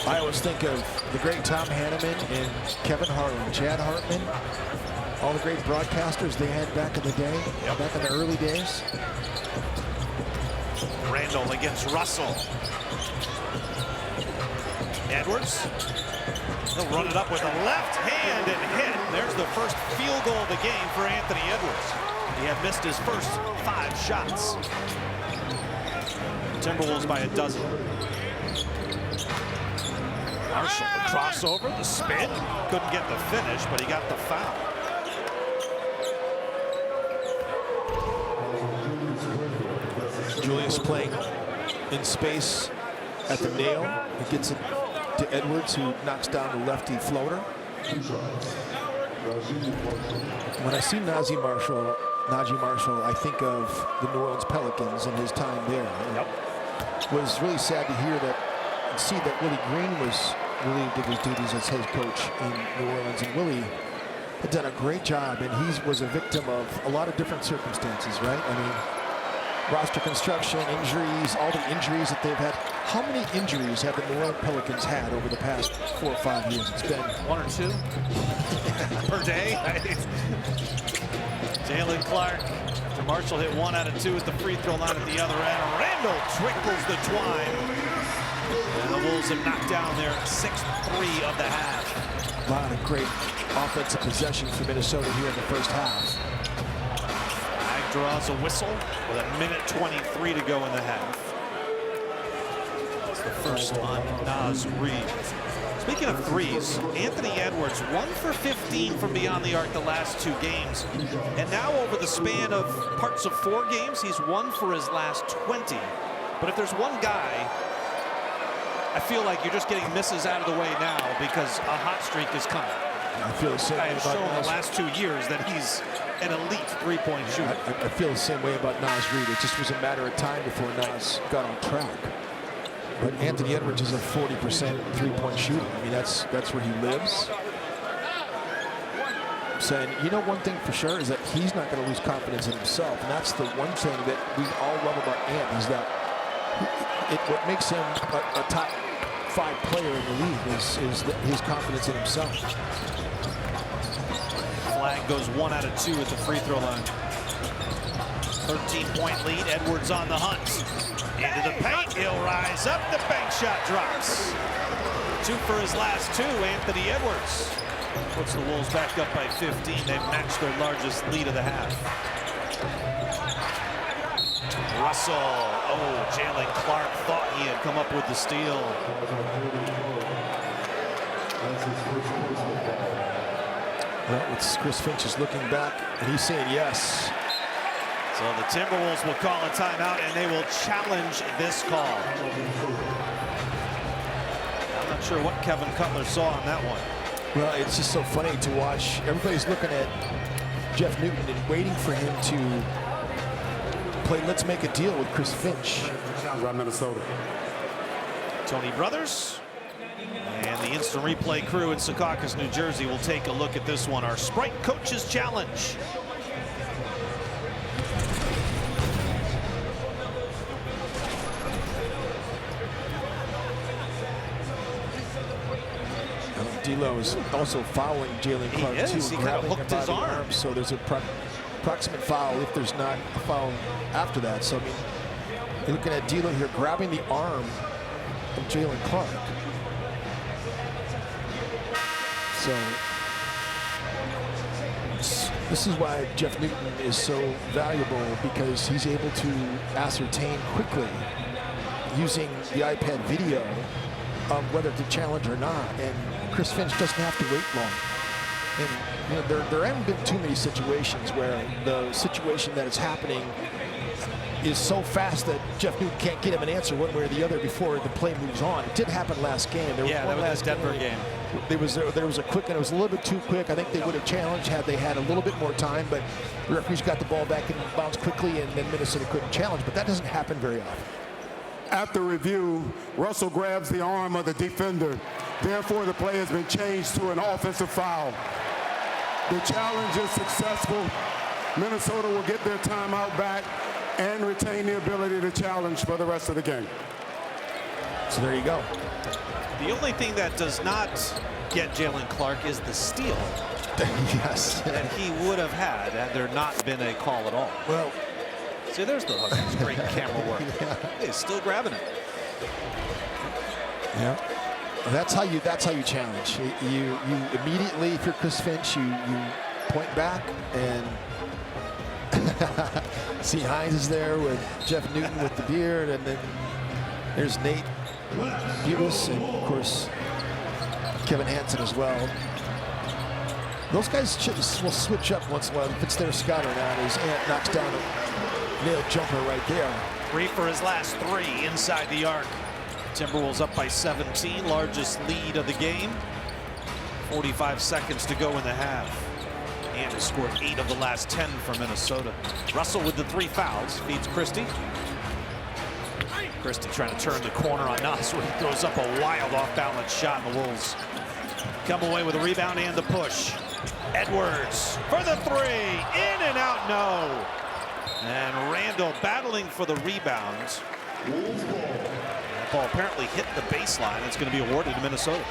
I always think of the great Tom Hanneman and Kevin Harlan, Chad Hartman, all the great broadcasters they had back in the day, back in the early days. Randall against Russell. Edwards. He'll run it up with a left hand and hit. There's the first field goal of the game for Anthony Edwards. He had missed his first 5 shots. Timberwolves by a dozen. Marshall, the crossover, the spin. Couldn't get the finish, but he got the foul. Julius playing in space at the nail. It gets it to Edwards, who knocks down the lefty floater. When I see Najee Marshall, I think of the New Orleans Pelicans and his time there. It was really sad to hear that and see that Willie Green was relieved of his duties as head coach in New Orleans. And Willie had done a great job, and he was a victim of a lot of different circumstances, right? I mean, roster construction, injuries, all the injuries that they've had. How many injuries have the New Orleans Pelicans had over the past 4 or 5 years? It's been 1 or 2 per day. Jalen Clark. Marshall hit 1 out of 2 at the free throw line at the other end. Randall trickles the twine. And the Wolves have knocked down their 6th 3 of the half. A lot of great offensive possession for Minnesota here in the first half. Flag draws a whistle with 1:23 to go in the half. It's the first on Naz Reid. Speaking of threes, Anthony Edwards 1 for 15 from beyond the arc the last 2 games. And now over the span of parts of 4 games, he's 1 for his last 20. But if there's one guy, I feel like you're just getting misses out of the way now because a hot streak is coming. I feel the same way I've about shown Naz. the last 2 years that he's an elite three-point shooter. I feel the same way about Naz Reid. It just was a matter of time before Naz got on track. But Anthony Edwards is a 40% three-point shooter. I mean, that's where he lives. Saying, you know, one thing for sure is that he's not going to lose confidence in himself, and that's the one thing that we all love about Ant is that what makes him a top 5 player in the league is his confidence in himself. Flag goes 1 out of 2 at the free throw line. 13-point lead. Edwards on the hunt. Into the paint. He'll rise up. The bank shot drops. 2 for his last 2. Anthony Edwards puts the Wolves back up by 15. They've matched their largest lead of the half. Russell. Oh, Jalen Clark thought he had come up with the steal. Well, it's Chris Finch is looking back, and he's saying yes. So the Timberwolves will call a timeout, and they will challenge this call. I'm not sure what Kevin Cutler saw on that one. Well, it's just so funny to watch. Everybody's looking at Jeff Newton and waiting for him to play Let's Make a Deal with Chris Finch. Right, Minnesota. Tony Brothers and the instant replay crew in Secaucus, New Jersey will take a look at this one. Our Sprite Coaches Challenge. D'Lo is also fouling Jalen Clark too. He kind of hooked his arm. So there's a proximate foul if there's not a foul after that. So I mean, you're looking at D'Lo here grabbing the arm of Jalen Clark. So this is why Jeff Newton is so valuable, because he's able to ascertain quickly using the iPad video of whether to challenge or not. And Chris Finch doesn't have to wait long. And you know, there haven't been too many situations where the situation that is happening is so fast that Jeff Newton can't get him an answer one way or the other before the play moves on. It did happen last game. There was that was the Denver game. There was a quick, and it was a little bit too quick. I think they would have challenged had they had a little bit more time, but the referees got the ball back and bounced quickly, and then Minnesota couldn't challenge. But that doesn't happen very often. After review, Russell grabs the arm of the defender. Therefore, the play has been changed to an offensive foul. The challenge is successful. Minnesota will get their timeout back and retain the ability to challenge for the rest of the game. So there you go. The only thing that does not get Jalen Clark is the steal. Yes. That he would have had there not been a call at all. Well, see, there's the hook. That's great camera work. Yeah. He's still grabbing it. Yeah. That's how you challenge. You immediately, if you're Chris Finch, you point back and see Hines is there with Jeff Newton with the beard, and then there's Nate Bubis, and of course Kevin Hansen as well. Those guys will switch up once in a while if it's their scout or not, as Ant knocks down a nail jumper right there. 3 for his last 3 inside the arc. Timberwolves up by 17, largest lead of the game. 45 seconds to go in the half. And has scored 8 of the last 10 for Minnesota. Russell with the 3 fouls, feeds Christie. Christie trying to turn the corner on Naz Reid. Throws up a wild off-balance shot, and the Wolves come away with a rebound and the push. Edwards for the 3, in and out, no. And Randall battling for the rebound. That ball apparently hit the baseline. It's going to be awarded to Minnesota.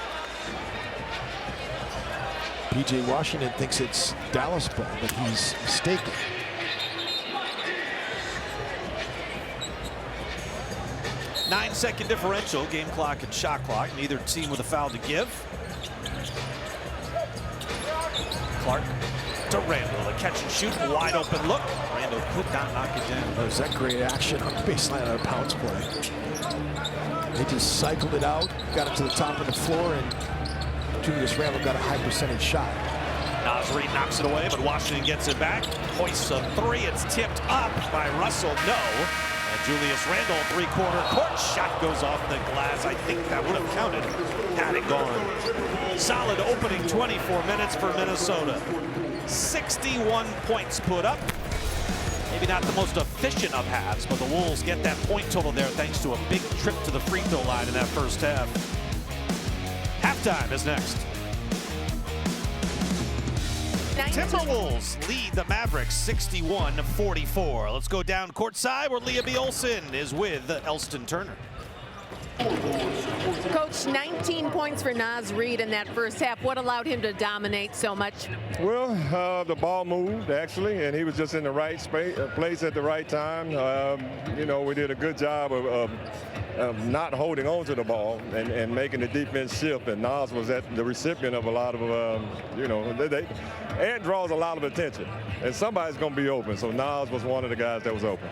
P.J. Washington thinks it's Dallas ball, but he's mistaken. 9-second differential, game clock and shot clock. Neither team with a foul to give. Clark to Randall, a catch and shoot, wide open look. Randall could not knock it down. That was that great action on the baseline on a pounce play. They just cycled it out, got it to the top of the floor, and Julius Randle got a high percentage shot. Naz Reid knocks it away, but Washington gets it back. Hoists a three. It's tipped up by Russell. No. And Julius Randle, three-quarter court shot goes off the glass. I think that would have counted had it gone. Solid opening 24 minutes for Minnesota. 61 points put up. Maybe not the most efficient of halves, but the Wolves get that point total there thanks to a big trip to the free throw line in that first half. Halftime is next. Timberwolves lead the Mavericks 61-44. Let's go down courtside where Leah B. Olson is with Elston Turner. Coach, 19 points for Naz Reid in that first half. What allowed him to dominate so much? Well, the ball moved, actually, and he was just in the right place at the right time. You know, we did a good job of not holding on to the ball and making the defense shift. And Naz was the recipient of a lot of, you know, Ant draws a lot of attention. And somebody's going to be open. So Naz was one of the guys that was open.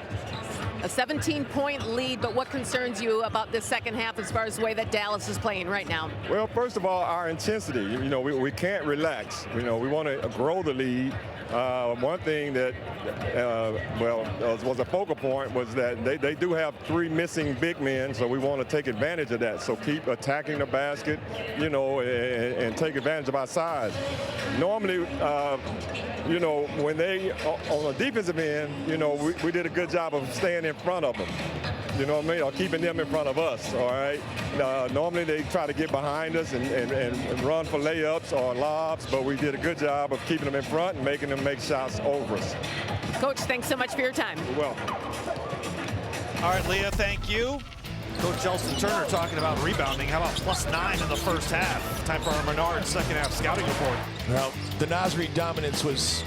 A 17-point lead, but what concerns you about this second half as far as the way that Dallas is playing right now? Well, first of all, our intensity. You know, we can't relax. You know, we want to grow the lead. One thing that, was a focal point was that they do have 3 missing big men, so we want to take advantage of that. So keep attacking the basket, you know, and take advantage of our size. Normally, you know, when they, on the defensive end, you know, we did a good job of staying in front of them. You know what I mean? Or keeping them in front of us, all right? Normally they try to get behind us and run for layups or lobs, but we did a good job of keeping them in front and making them make shots over us. Coach, thanks so much for your time. You're welcome. All right, Leah, thank you. Coach Elston Turner talking about rebounding. How about +9 in the first half? Time for our Menard second half scouting report. Well, the Naz Reid dominance was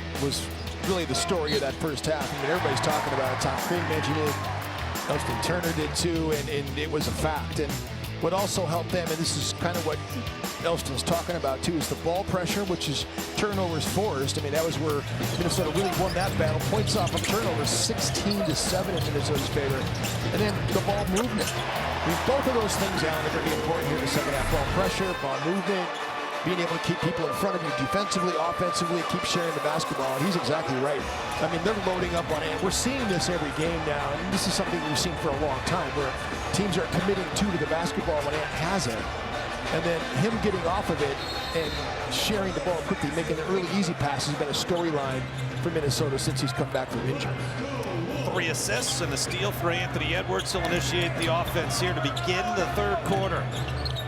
really the story of that first half. I mean, everybody's talking about it. Tom Craig mentioned it. Elston Turner did too, and it was a fact. And what also helped them, and this is kind of what Elston's talking about too, is the ball pressure, which is turnovers forced. I mean, that was where Minnesota really won that battle. Points off of turnovers, 16-7 in Minnesota's favor. And then the ball movement. I mean, both of those things, Alan, are going to be important here in the second half. Ball pressure, ball movement, being able to keep people in front of you defensively, offensively, keep sharing the basketball. And he's exactly right. I mean, they're loading up on it. We're seeing this every game now, and this is something we've seen for a long time, where teams are committing to the basketball when Ant has it. And then him getting off of it and sharing the ball quickly, making the early easy passes has been a storyline for Minnesota since he's come back from injury. 3 assists and a steal for Anthony Edwards. He'll initiate the offense here to begin the third quarter.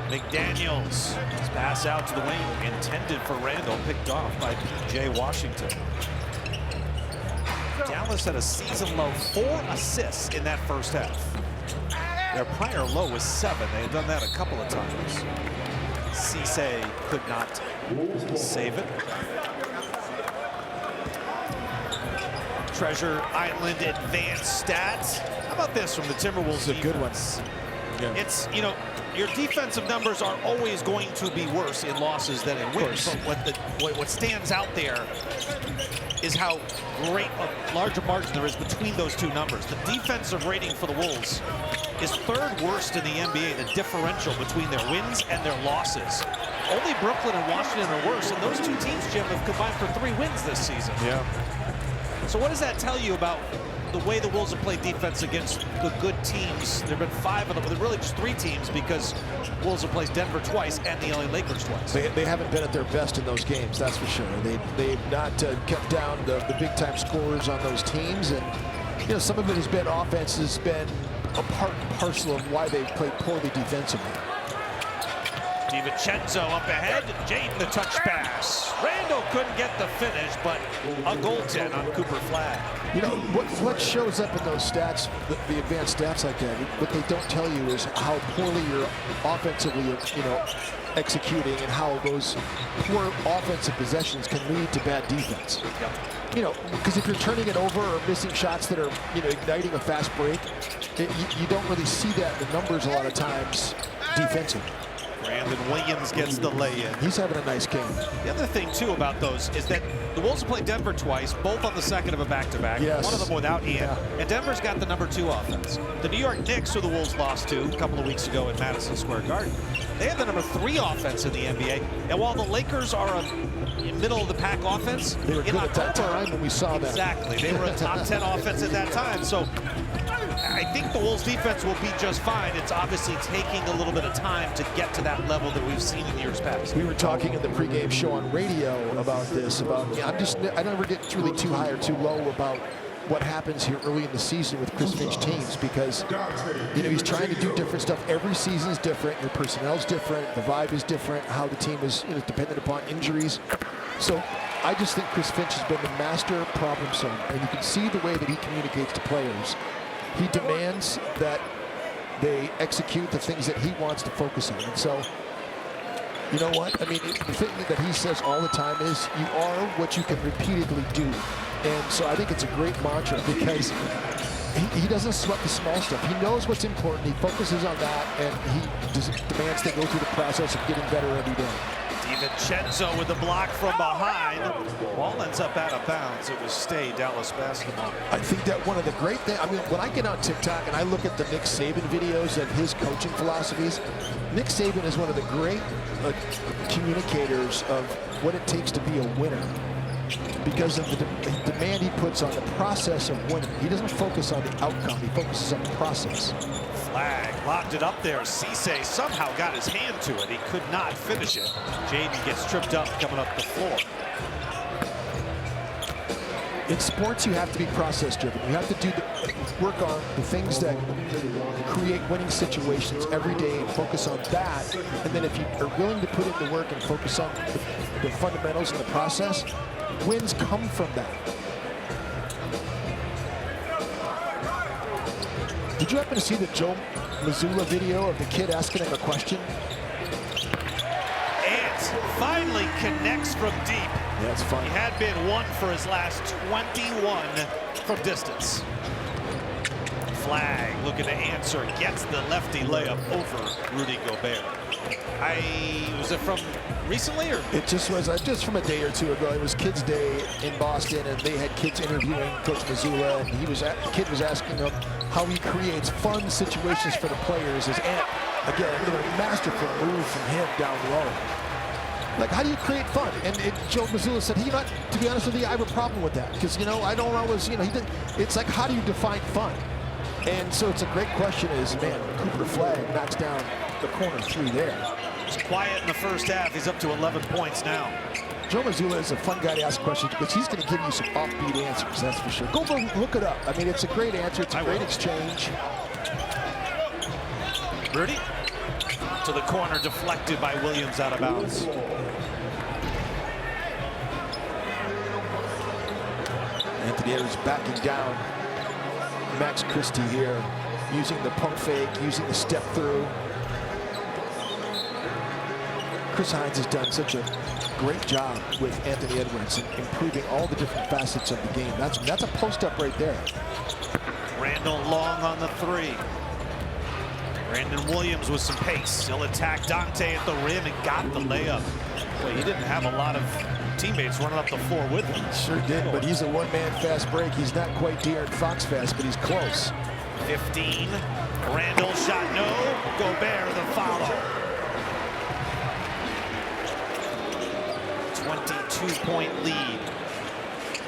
McDaniels, his pass out to the wing, intended for Randall, picked off by P.J. Washington. Dallas had a season-low 4 assists in that first half. Their prior low was 7. They had done that a couple of times. Cisse could not save it. Treasure Island advanced stats. How about this from the Timberwolves? It's a good one. Yeah. It's, you know, your defensive numbers are always going to be worse in losses than in wins. But what stands out there is how great a larger margin there is between those two numbers. The defensive rating for the Wolves is 3rd worst in the NBA, the differential between their wins and their losses. Only Brooklyn and Washington are worse, and those 2 teams, Jim, have combined for 3 wins this season. Yeah. So what does that tell you about the way the Wolves have played defense against the good teams? There have been 5 of them, but they're really just 3 teams because Wolves have played Denver twice and the LA Lakers twice. They haven't been at their best in those games, that's for sure. They've not kept down the big-time scorers on those teams, and you know, some of it has been offense has been a part and parcel of why they've played poorly defensively. DiVincenzo up ahead, Jaden the touch pass. Randall couldn't get the finish, but a goaltend on Cooper Flag. You know, what shows up in those stats, the advanced stats like that, what they don't tell you is how poorly you're offensively, you know, executing and how those poor offensive possessions can lead to bad defense. You know, because if you're turning it over or missing shots that are, you know, igniting a fast break, you don't really see that in the numbers a lot of times defensively. Brandon Williams gets the lay-in. He's having a nice game. The other thing, too, about those is that the Wolves have played Denver twice, both on the second of a back-to-back. Yes. One of them without Ian. And Denver's got the #2 offense. The New York Knicks, who the Wolves lost to a couple of weeks ago in Madison Square Garden, they have the #3 offense in the NBA. And while the Lakers are a middle-of-the-pack offense, they were good at that time when we saw that. Exactly. They were a top 10 offense at that time. So I think the Wolves defense will be just fine. It's obviously taking a little bit of time to get to that level that we've seen in years past. We were talking in the pregame show on radio about this, I never get really too high or too low about what happens here early in the season with Chris Finch teams, because, you know, he's trying to do different stuff. Every season is different. Your personnel's different. The vibe is different. How the team is, you know, dependent upon injuries. So I just think Chris Finch has been the master problem solver, and you can see the way that he communicates to players. He demands that they execute the things that he wants to focus on. And so, you know what? I mean, the thing that he says all the time is, you are what you can repeatedly do. And so I think it's a great mantra, because he doesn't sweat the small stuff. He knows what's important. He focuses on that, and he demands they go through the process of getting better every day. DiVincenzo with the block from behind. Ball ends up out of bounds. It was stay Dallas basketball. I think that one of the great things, I mean, when I get on TikTok and I look at the Nick Saban videos and his coaching philosophies, Nick Saban is one of the great communicators of what it takes to be a winner, because of the demand he puts on the process of winning. He doesn't focus on the outcome. He focuses on the process. Flag locked it up there. Cisse somehow got his hand to it. He could not finish it. Jaden gets tripped up coming up the floor. In sports, you have to be process driven. You have to do work on the things that create winning situations every day and focus on that. And then if you are willing to put in the work and focus on the fundamentals and the process, wins come from that. Did you happen to see the Joe Mazzulla video of the kid asking him a question? Ant finally connects from deep. Yeah, it's fun. He had been 1 for his last 21 from distance. Flag looking to answer, gets the lefty layup over Rudy Gobert. Was it from recently, or? It just was just from a day or two ago. It was Kids Day in Boston, and they had kids interviewing Coach Mazzulla, and the kid was asking him how he creates fun situations for the players. As Ant, again, a masterful move from him down low. Like, how do you create fun? And Joe Mazzulla said, to be honest with you, I have a problem with that, because, you know, I don't always, you know, it's like, how do you define fun? And so it's a great question is, man, Cooper Flag knocks down the corner 3 there. It's quiet in the first half. He's up to 11 points now. Joe Mazzulla is a fun guy to ask questions, because he's going to give you some offbeat answers, that's for sure. Go look it up. I mean, it's a great answer. It's a great exchange. Rudy to the corner, deflected by Williams, out of bounds. Anthony Edwards backing down. Max Christie here, using the pump fake, using the step through. Chris Hines has done such a great job with Anthony Edwards in improving all the different facets of the game. That's a post up right there. Randall long on the 3. Brandon Williams with some pace. He'll attack Dante at the rim and got the layup. Well, he didn't have a lot of teammates running up the floor with him. Sure did, but he's a one-man fast break. He's not quite De'Aaron Fox fast, but he's close. 15. Randall shot no. Gobert the follow. 22-point lead.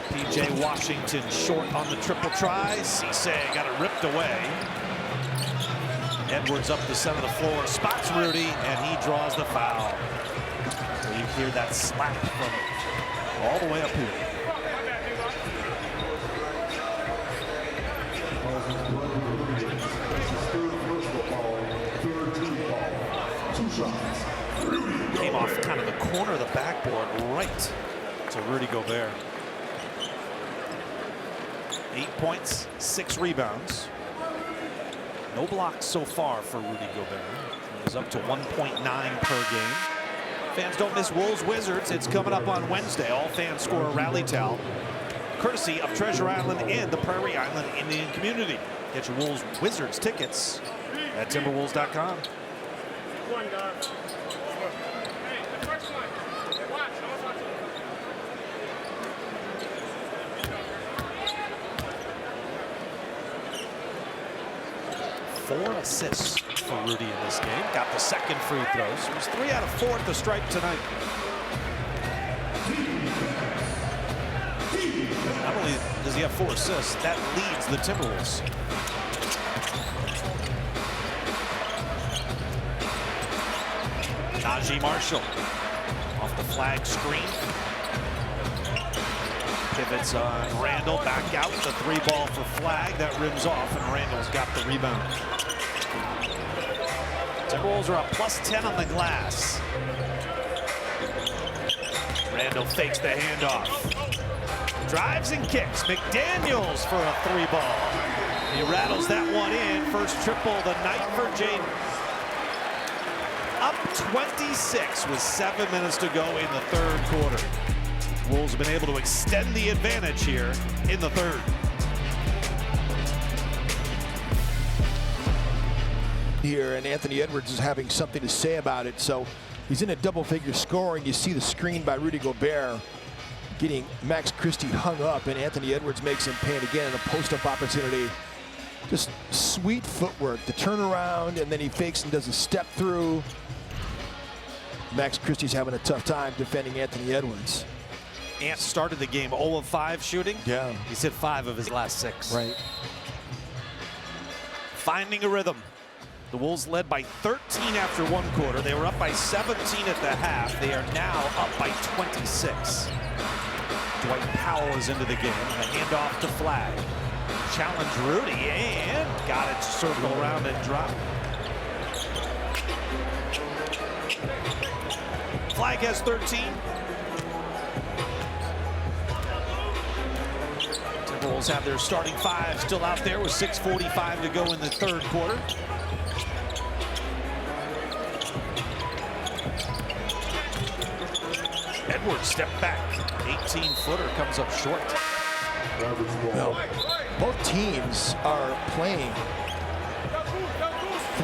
PJ Washington short on the triple try. Cisse got it ripped away. Edwards up the center of the floor, spots Rudy, and he draws the foul. So you hear that slap from all the way up here. Came off kind of the corner of the backboard right to Rudy Gobert. 8 points, 6 rebounds. No blocks so far for Rudy Gobert. He's up to 1.9 per game. Fans don't miss Wolves Wizards. It's coming up on Wednesday. All fans score a rally towel, courtesy of Treasure Island and the Prairie Island Indian community. Get your Wolves Wizards tickets at Timberwolves.com. Four assists for Rudy in this game. Got the second free throws. He was 3 out of 4 at the stripe tonight. Not only does he have 4 assists, that leads the Timberwolves. Najee Marshall off the flag screen. Pivots on Randall, back out, the 3-ball for flag, that rims off, and Randall's got the rebound. Timberwolves are up +10 on the glass. Randall fakes the handoff. Drives and kicks. McDaniels for a 3-ball. He rattles that one in. First triple of the night for Jaden. Up 26 with 7 minutes to go in the third quarter. Wolves have been able to extend the advantage here in the third. Here, and Anthony Edwards is having something to say about it. So he's in a double-figure scoring. You see the screen by Rudy Gobert getting Max Christie hung up, and Anthony Edwards makes him pay it again in a post-up opportunity. Just sweet footwork, the turnaround, and then he fakes and does a step through. Max Christie's having a tough time defending Anthony Edwards. Ant started the game 0 of 5 shooting. Yeah. He's hit 5 of his last 6. Right. Finding a rhythm. The Wolves led by 13 after 1 quarter. They were up by 17 at the half. They are now up by 26. Dwight Powell is into the game. A handoff to Flag. Challenge Rudy and got it to circle around and drop. Flag has 13. Timberwolves have their starting 5 still out there with 6:45 to go in the third quarter. Edwards step back. 18-footer comes up short. Well, both teams are playing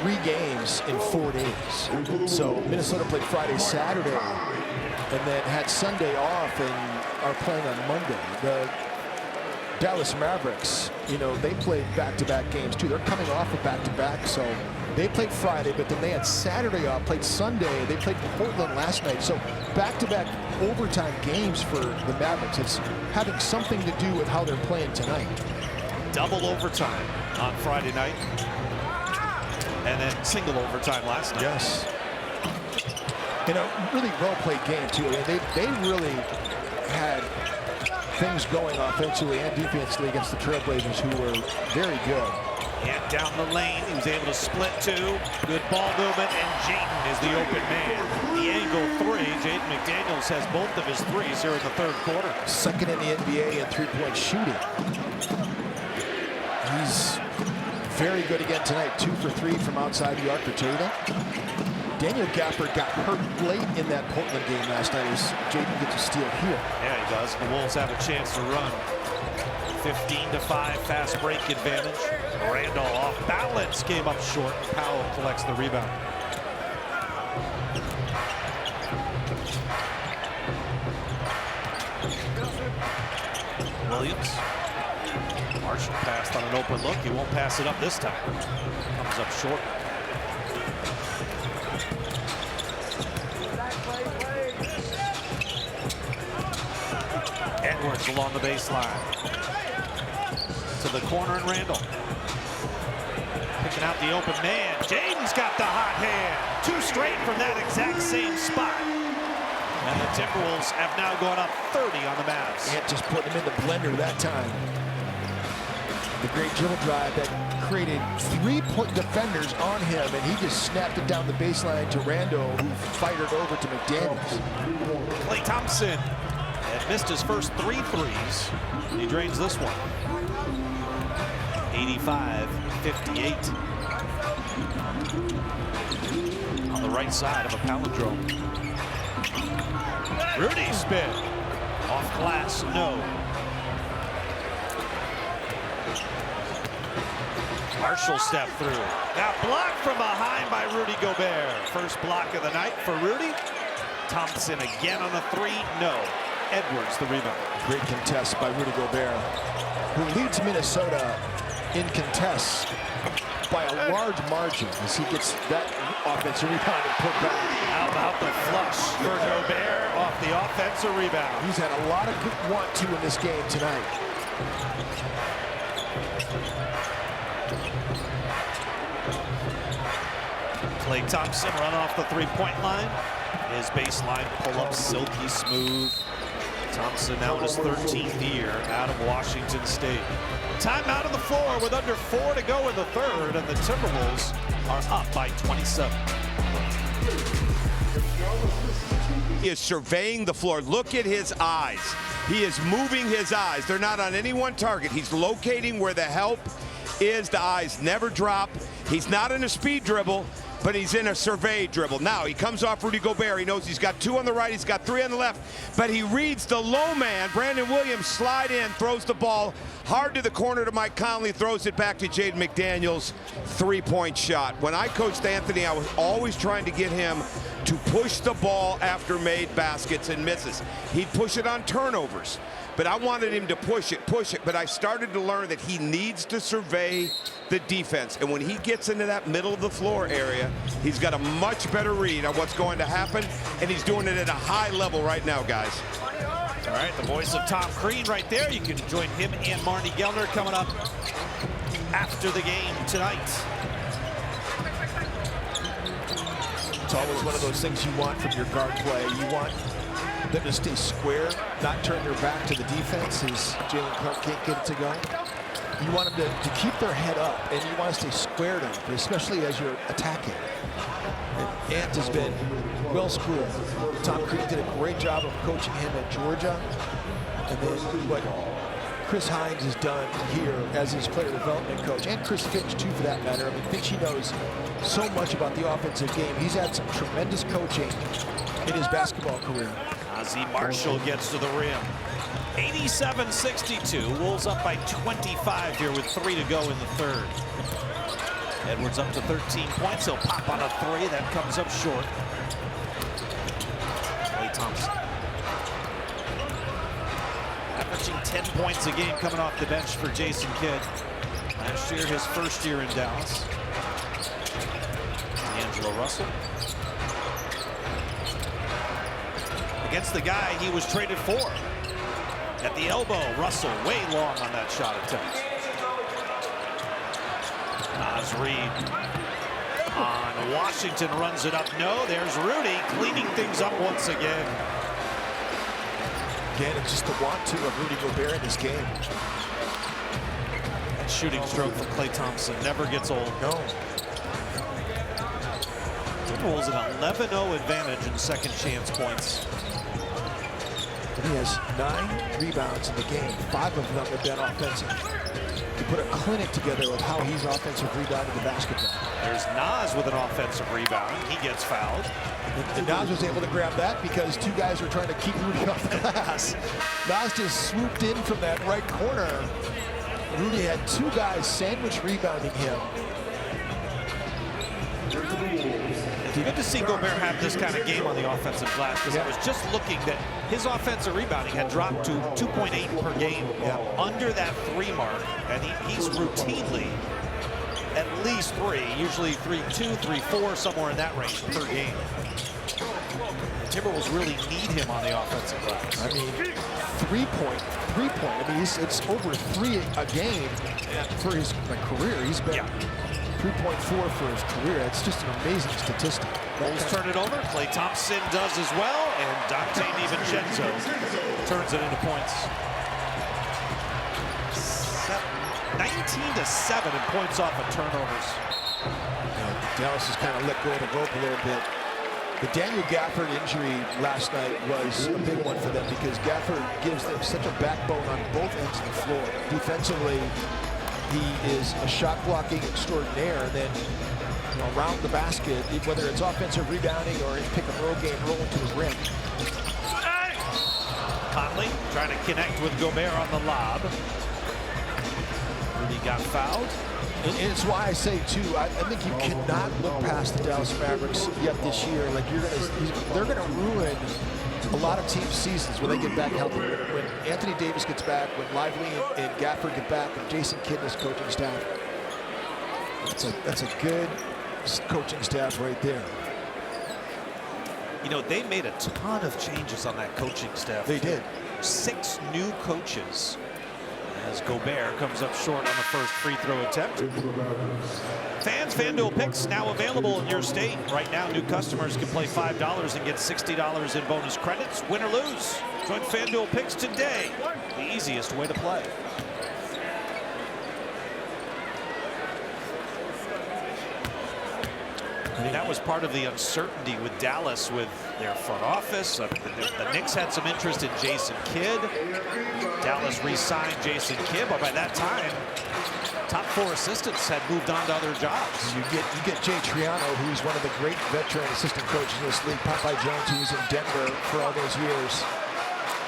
3 games in 4 days. So Minnesota played Friday, Saturday, and then had Sunday off and are playing on Monday. The Dallas Mavericks, you know, they played back-to-back games too. They're coming off of back-to-back, so they played Friday, but then they had Saturday off, played Sunday. They played Portland last night. So back-to-back overtime games for the Mavericks. It's having something to do with how they're playing tonight. Double overtime on Friday night. And then single overtime last night. Yes. You know, really well-played game too. I mean, they really had things going offensively and defensively against the Trailblazers, who were very good. And down the lane, he was able to split 2. Good ball movement, and Jaden is the open man. The angle 3. Jaden McDaniels has both of his 3s here in the third quarter. Second in the NBA in 3-point shooting. He's very good again tonight. 2 for 3 from outside the arc for Jaden. Daniel Gafford got hurt late in that Portland game last night as Jaden gets a steal here. Yeah, he does. The Wolves have a chance to run. 15-5 fast break advantage. Randall off balance, came up short. Powell collects the rebound. Williams. Marshall passed on an open look. He won't pass it up this time. Comes up short. Edwards along the baseline. To the corner, and Randall. Picking out the open man. Jaden's got the hot hand. 2 straight from that exact same spot. And the Timberwolves have now gone up 30 on the Mavs. Ant just put him in the blender that time. The great dribble drive that created 3 defenders on him, and he just snapped it down the baseline to Randall, who fired over to McDaniels. Klay Thompson had missed his first 3 threes. He drains this one. 85-58. On the right side of a palindrome. Rudy spin. Off glass, no. Marshall step through. Now blocked from behind by Rudy Gobert. First block of the night for Rudy. Thompson again on the three, no. Edwards the rebound. Great contest by Rudy Gobert, who leads Minnesota in contests by a large margin as he gets that offensive rebound and put back. How about the flush for Gobert off the offensive rebound? He's had a lot of good want-to in this game tonight. Klay Thompson run off the three-point line. His baseline pull-up silky smooth. Thompson now in his 13th year out of Washington State. Timeout on the floor with under 4 to go in the third, and the Timberwolves are up by 27. He is surveying the floor. Look at his eyes. He is moving his eyes. They're not on any one target. He's locating where the help is. The eyes never drop. He's not in a speed dribble, but he's in a survey dribble. Now he comes off Rudy Gobert. He knows he's got 2 on the right, he's got 3 on the left, but he reads the low man. Brandon Williams slide in, throws the ball hard to the corner to Mike Conley, throws it back to Jaden McDaniels. 3-point shot. When I coached Anthony, I was always trying to get him to push the ball after made baskets and misses. He'd push it on turnovers, but I wanted him to push it, but I started to learn that he needs to survey the defense, and when he gets into that middle of the floor area, he's got a much better read on what's going to happen, and he's doing it at a high level right now, guys. All right, the voice of Tom Crean right there. You can join him and Marnie Gellner coming up after the game tonight. It's always one of those things you want from your guard play. You want them to stay square, not turn their back to the defense as Jalen Clark can't get it to go. You want them to keep their head up, and you want to stay squared up, especially as you're attacking. And Ant has been well schooled. Tom Crean did a great job of coaching him at Georgia. And then what Chris Hines has done here as his player development coach, and Chris Finch too for that matter. I mean, Finch, he knows so much about the offensive game. He's had some tremendous coaching in his basketball career. Ozzie Marshall gets to the rim. 87-62. Wolves up by 25 here with 3 to go in the third. Edwards up to 13 points. He'll pop on a 3. That comes up short. Klay Thompson. Averaging 10 points a game coming off the bench for Jason Kidd. Last year, his first year in Dallas. D'Angelo Russell. Against the guy he was traded for. At the elbow, Russell way long on that shot attempt. Naz Reid on Washington runs it up. No, there's Rudy cleaning things up once again. Again, it's just the want-to of Rudy Gobert in this game. That shooting stroke for Klay Thompson never gets old. No. Timberwolves an 11-0 advantage in second chance points. He has 9 rebounds in the game. 5 of them have been offensive. To put a clinic together of how he's offensive rebounding the basketball. There's Naz with an offensive rebound. He gets fouled. And Naz was able to grab that because 2 guys were trying to keep Rudy off the glass. Naz just swooped in from that right corner. Rudy had 2 guys sandwich rebounding him. It's good to see Gobert have this kind of game on the offensive glass, because I was just looking that his offensive rebounding had dropped to 2.8 per game, under that 3 mark, and he's routinely at least 3, usually 3.2, 3.4, somewhere in that range per game. The Timberwolves really need him on the offensive glass. I mean, 3-point. I mean, it's over 3 a game for his career. He's been 3.4 for his career. It's just an amazing statistic. Bulls turn it over. Klay Thompson does as well, and Dante DiVincenzo turns it into points. 19-7 in points off of turnovers. Dallas has kind of let go of the rope a little bit. The Daniel Gafford injury last night was a big one for them because Gafford gives them such a backbone on both ends of the floor. Defensively, he is a shot blocking extraordinaire, and then around the basket, whether it's offensive rebounding or in pick and roll game, rolling to the rim. Conley trying to connect with Gobert on the lob. Rudy got fouled. And it's why I say, too, I think you cannot look past the Dallas Mavericks yet this year. Like, they're going to ruin a lot of teams' seasons when they get back healthy. When Anthony Davis gets back, when Lively and Gafford get back, when Jason Kidd and his coaching staff. That's a good coaching staff right there. You know, they made a ton of changes on that coaching staff. They did. 6 new coaches as Gobert comes up short on the first free throw attempt. Fans, FanDuel picks now available in your state. Right now, new customers can play $5 and get $60 in bonus credits. Win or lose. Join FanDuel picks today. The easiest way to play. That was part of the uncertainty with Dallas with their front office. The Knicks had some interest in Jason Kidd. Dallas re-signed Jason Kidd, but by that time, top 4 assistants had moved on to other jobs. You get Jay Triano, who's one of the great veteran assistant coaches in this league. Popeye Jones, who was in Denver for all those years.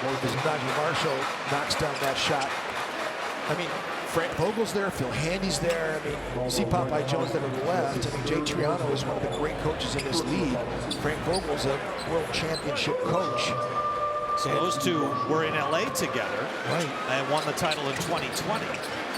As Najee Marshall knocks down that shot. I mean, Frank Vogel's there, Phil Handy's there. I mean, you see Popeye Jones there to the left. I mean, Jay Triano is one of the great coaches in this league. Frank Vogel's a world championship coach. So those two were in LA together, right, and won the title in 2020.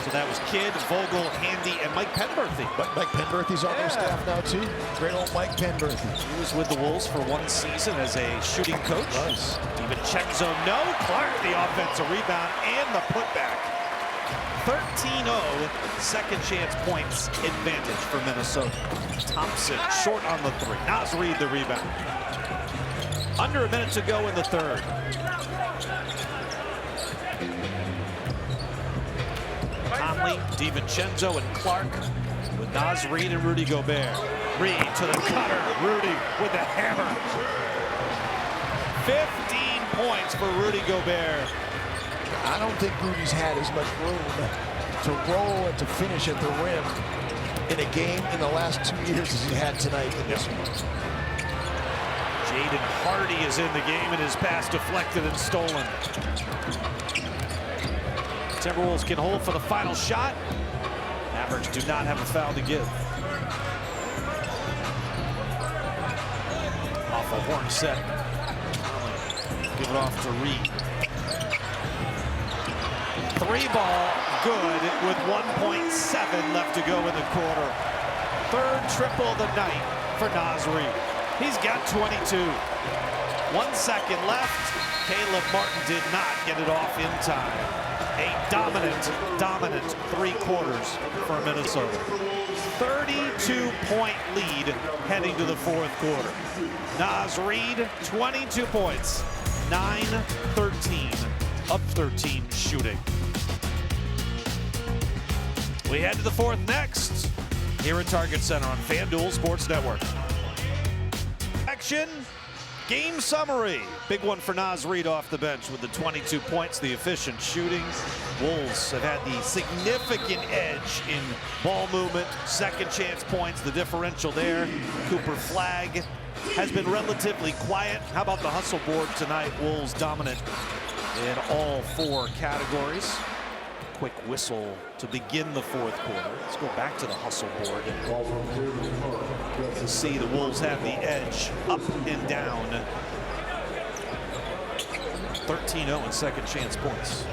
So that was Kidd, Vogel, Handy, and Mike Penberthy. But Mike Penberthy's on their staff now too. Great old Mike Penberthy. He was with the Wolves for 1 season as a shooting coach. Nice. DiVincenzo, no. Clark, the offensive rebound and the putback. 13-0, second chance points advantage for Minnesota. Thompson short on the 3. Naz Reid the rebound. Under a minute to go in the third. Conley, DiVincenzo, and Clark with Naz Reid and Rudy Gobert. Reid to the cutter. Rudy with the hammer. 15 points for Rudy Gobert. I don't think Rudy's had as much room to roll and to finish at the rim in a game in the last 2 years as he had tonight in this one. Jaden Hardy is in the game and his pass deflected and stolen. Timberwolves can hold for the final shot. Mavericks do not have a foul to give. Off a horn set. Give it off to Reid. 3 ball, good with 1.7 left to go in the quarter. Third triple of the night for Naz Reid. He's got 22. 1 second left. Caleb Martin did not get it off in time. A dominant 3 quarters for Minnesota. 32-point lead heading to the 4th quarter. Naz Reid, 22 points, 9-13, up 13 shooting. We head to the 4th next here at Target Center on FanDuel Sports Network. Action, game summary. Big one for Naz Reid off the bench with the 22 points, the efficient shooting. Wolves have had the significant edge in ball movement, second chance points, the differential there. Cooper Flagg has been relatively quiet. How about the hustle board tonight? Wolves dominant in all 4 categories. Quick whistle to begin the 4th quarter. Let's go back to the hustle board. You can see the Wolves have the edge up and down. 13-0 in second chance points.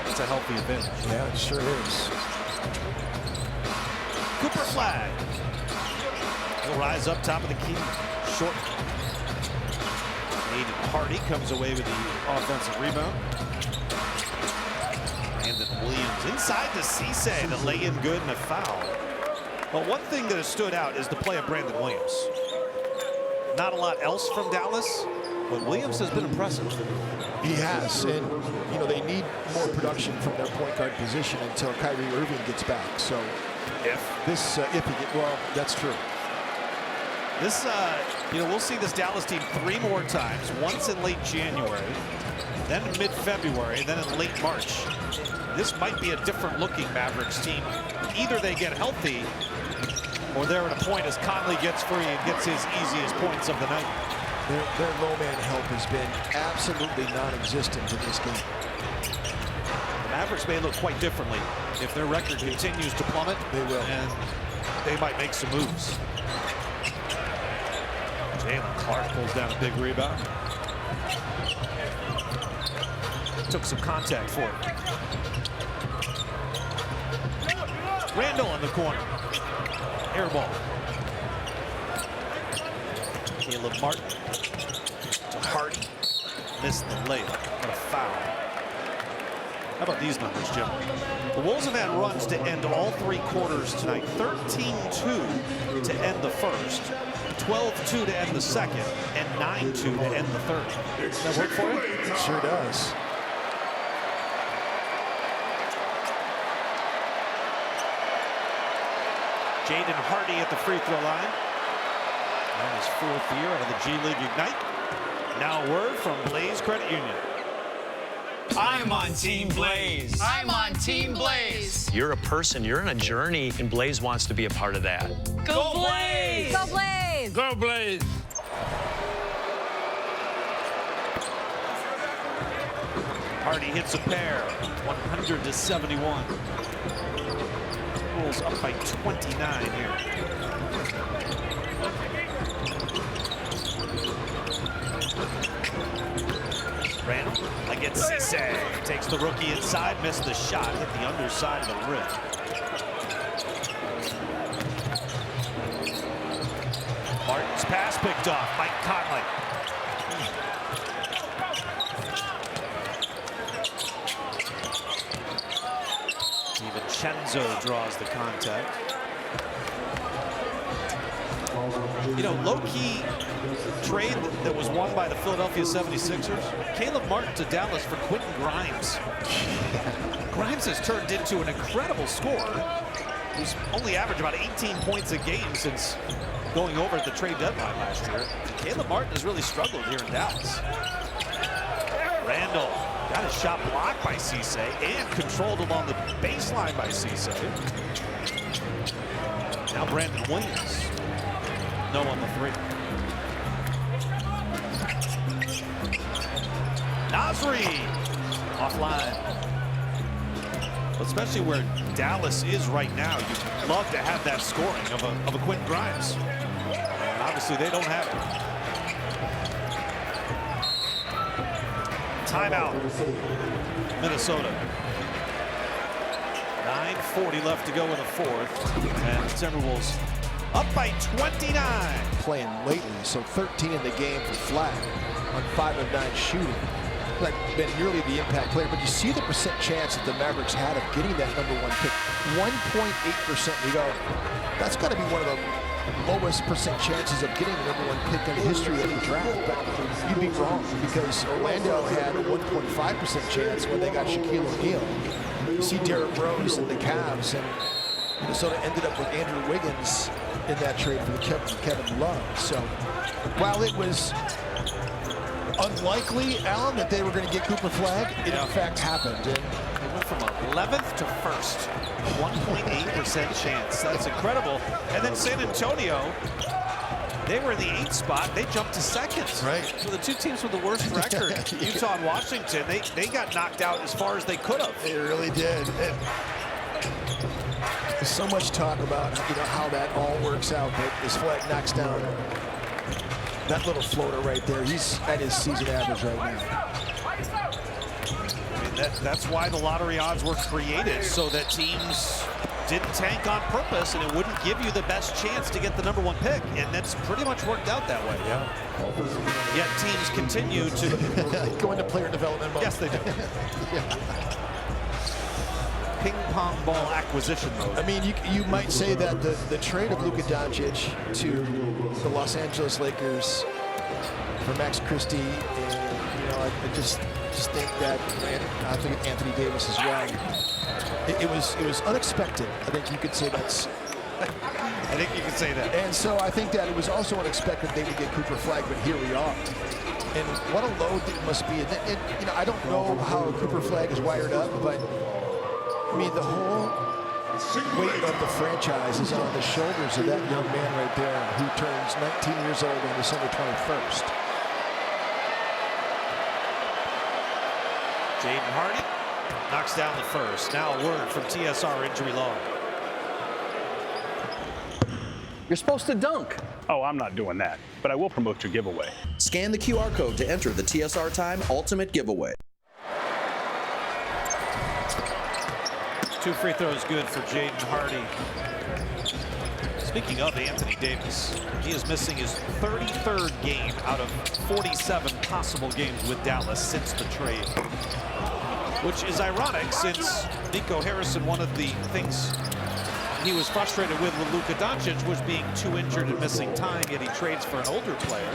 That's a healthy advantage. Yeah, it sure is. Cooper Flagg. He'll rise up top of the key. Short. Jaden Hardy comes away with the offensive rebound. Williams inside to Cisse to lay in good and a foul. But one thing that has stood out is the play of Brandon Williams. Not a lot else from Dallas, but Williams has been impressive. He has, and you know they need more production from their point guard position until Kyrie Irving gets back. So if he get, well, that's true. This, you know, we'll see this Dallas team 3 more times. Once in late January, then in mid-February, then in late March. This might be a different looking Mavericks team. Either they get healthy or they're at a point as Conley gets free and gets his easiest points of the night. Their low man help has been absolutely non-existent in this game. The Mavericks may look quite differently if their record continues to plummet. They will. And they might make some moves. Jalen Clark pulls down a big rebound. Took some contact for it. Randall in the corner. Air ball. Caleb Martin to Hardy. Missed the layup. What a foul. How about these numbers, Jim? The Wolves have had runs to end all three quarters tonight. 13-2 to end the first, 12-2 to end the second, and 9-2 to end the third. Does that work for you? It sure does. Jaden Hardy at the free throw line. On his fourth year out of the G League Ignite. Now a word from Blaze Credit Union. I'm on Team Blaze. I'm on Team Blaze. You're a person, you're on a journey, and Blaze wants to be a part of that. Go Blaze! Go Blaze! Go Blaze! Hardy hits a pair, 100-71. Wolves up by 29 here. Randall against Cisse. Takes the rookie inside, missed the shot, hit the underside of the rim. Martin's pass picked off. Mike Conley. DiVincenzo draws the contact. You know, low-key trade that was won by the Philadelphia 76ers. Caleb Martin to Dallas for Quentin Grimes. Grimes has turned into an incredible scorer. He's only averaged about 18 points a game since going over at the trade deadline last year. Caleb Martin has really struggled here in Dallas. Randall got his shot blocked by Cisse and controlled along the baseline by Cisse. Now Brandon Williams. No on the three. Naz Reid offline. Especially where Dallas is right now, you'd love to have that scoring of a Quentin Grimes. And obviously they don't have it. Timeout, Minnesota. 9:40 left to go in the fourth. And Timberwolves up by 29. Playing lately, so 13 in the game for Flag on 5 of 9 shooting. Like been nearly the impact player, but you see the percent chance that the Mavericks had of getting that #1 pick. 1.8%. You go, that's got to be one of the lowest percent chances of getting the #1 pick in the history of the draft. But you'd be wrong, because Orlando had a 1.5% chance when they got Shaquille O'Neal. You see Derrick Rose and the Cavs, and Minnesota ended up with Andrew Wiggins in that trade for Kevin Love. So while it was unlikely, Alan, that they were going to get Cooper Flag, it in fact happened. And they went from 11th to 1st, 1.8% chance. That's incredible. And then San Antonio, they were in the 8th spot. They jumped to 2nd. Right. So the two teams with the worst record, Utah and Washington, they got knocked out as far as they could have. They really did. There's so much talk about how that all works out, but as Flag knocks down that little floater right there, he's at his season average right now. I mean, that's why the lottery odds were created, so that teams didn't tank on purpose and it wouldn't give you the best chance to get the #1 pick, and that's pretty much worked out that way. Yeah. Yet teams continue to go into player development mode. Yes, they do. Yeah. Ping pong ball acquisition mode. I mean, you might say that the trade of Luka Doncic to the Los Angeles Lakers for Max Christie, and I just think that, and I think Anthony Davis as well. It was unexpected. I think you could say that's. I think you could say that. And so I think that it was also unexpected they would get Cooper Flag, but here we are. And what a load it must be. And I don't know how Cooper Flag is wired up, but I mean, the whole weight of the franchise is on the shoulders of that young man right there, who turns 19 years old on December 21st. Jaden Hardy knocks down the first. Now a word from TSR injury log. You're supposed to dunk. Oh, I'm not doing that, but I will promote your giveaway. Scan the QR code to enter the TSR Time Ultimate Giveaway. 2 free throws good for Jaden Hardy. Speaking of Anthony Davis, he is missing his 33rd game out of 47 possible games with Dallas since the trade. Which is ironic since Nico Harrison, one of the things he was frustrated with Luka Doncic was being too injured and missing time, yet he trades for an older player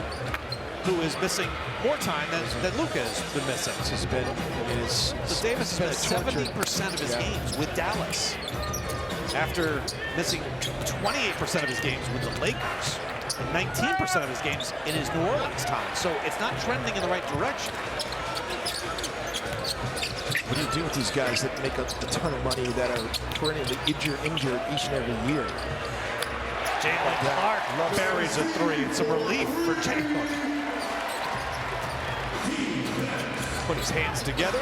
who is missing more time than Luka has been missing. He's been So Davis has missed 70% of his games with Dallas, after missing 28% of his games with the Lakers, and 19% of his games in his New Orleans time. So it's not trending in the right direction. What do you do with these guys that make a ton of money that are perennially injured each and every year? Jalen Clark buries a 3. It's a relief for Jalen. Put his hands together,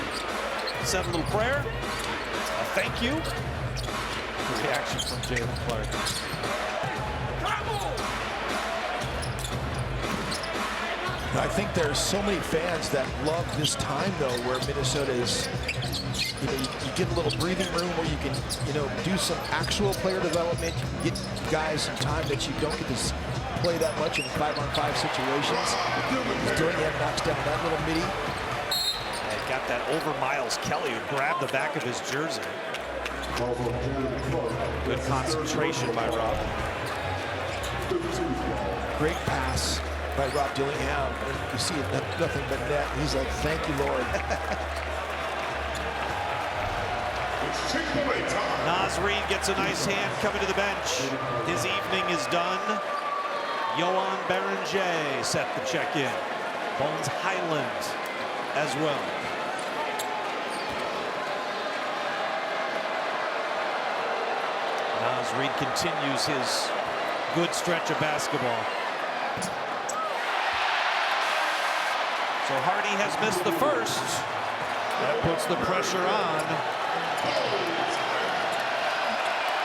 said a little prayer, a thank you. Reaction from Jalen Clark. I think there's so many fans that love this time, though, where Minnesota is, you get a little breathing room where you can, do some actual player development. You can get guys some time that you don't get to play that much in 5-on-5 situations. Dorian knocks down that little midi. And got that over Miles Kelly, who grabbed the back of his jersey. Good concentration by Rob. Great pass by Rob Dillingham. And you see nothing but net. He's like, thank you, Lord. Naz Reid gets a nice hand coming to the bench. His evening is done. Yohan Beringer set the check-in. Bones Highland as well. Naz Reid continues his good stretch of basketball. So Hardy has missed the first. That puts the pressure on.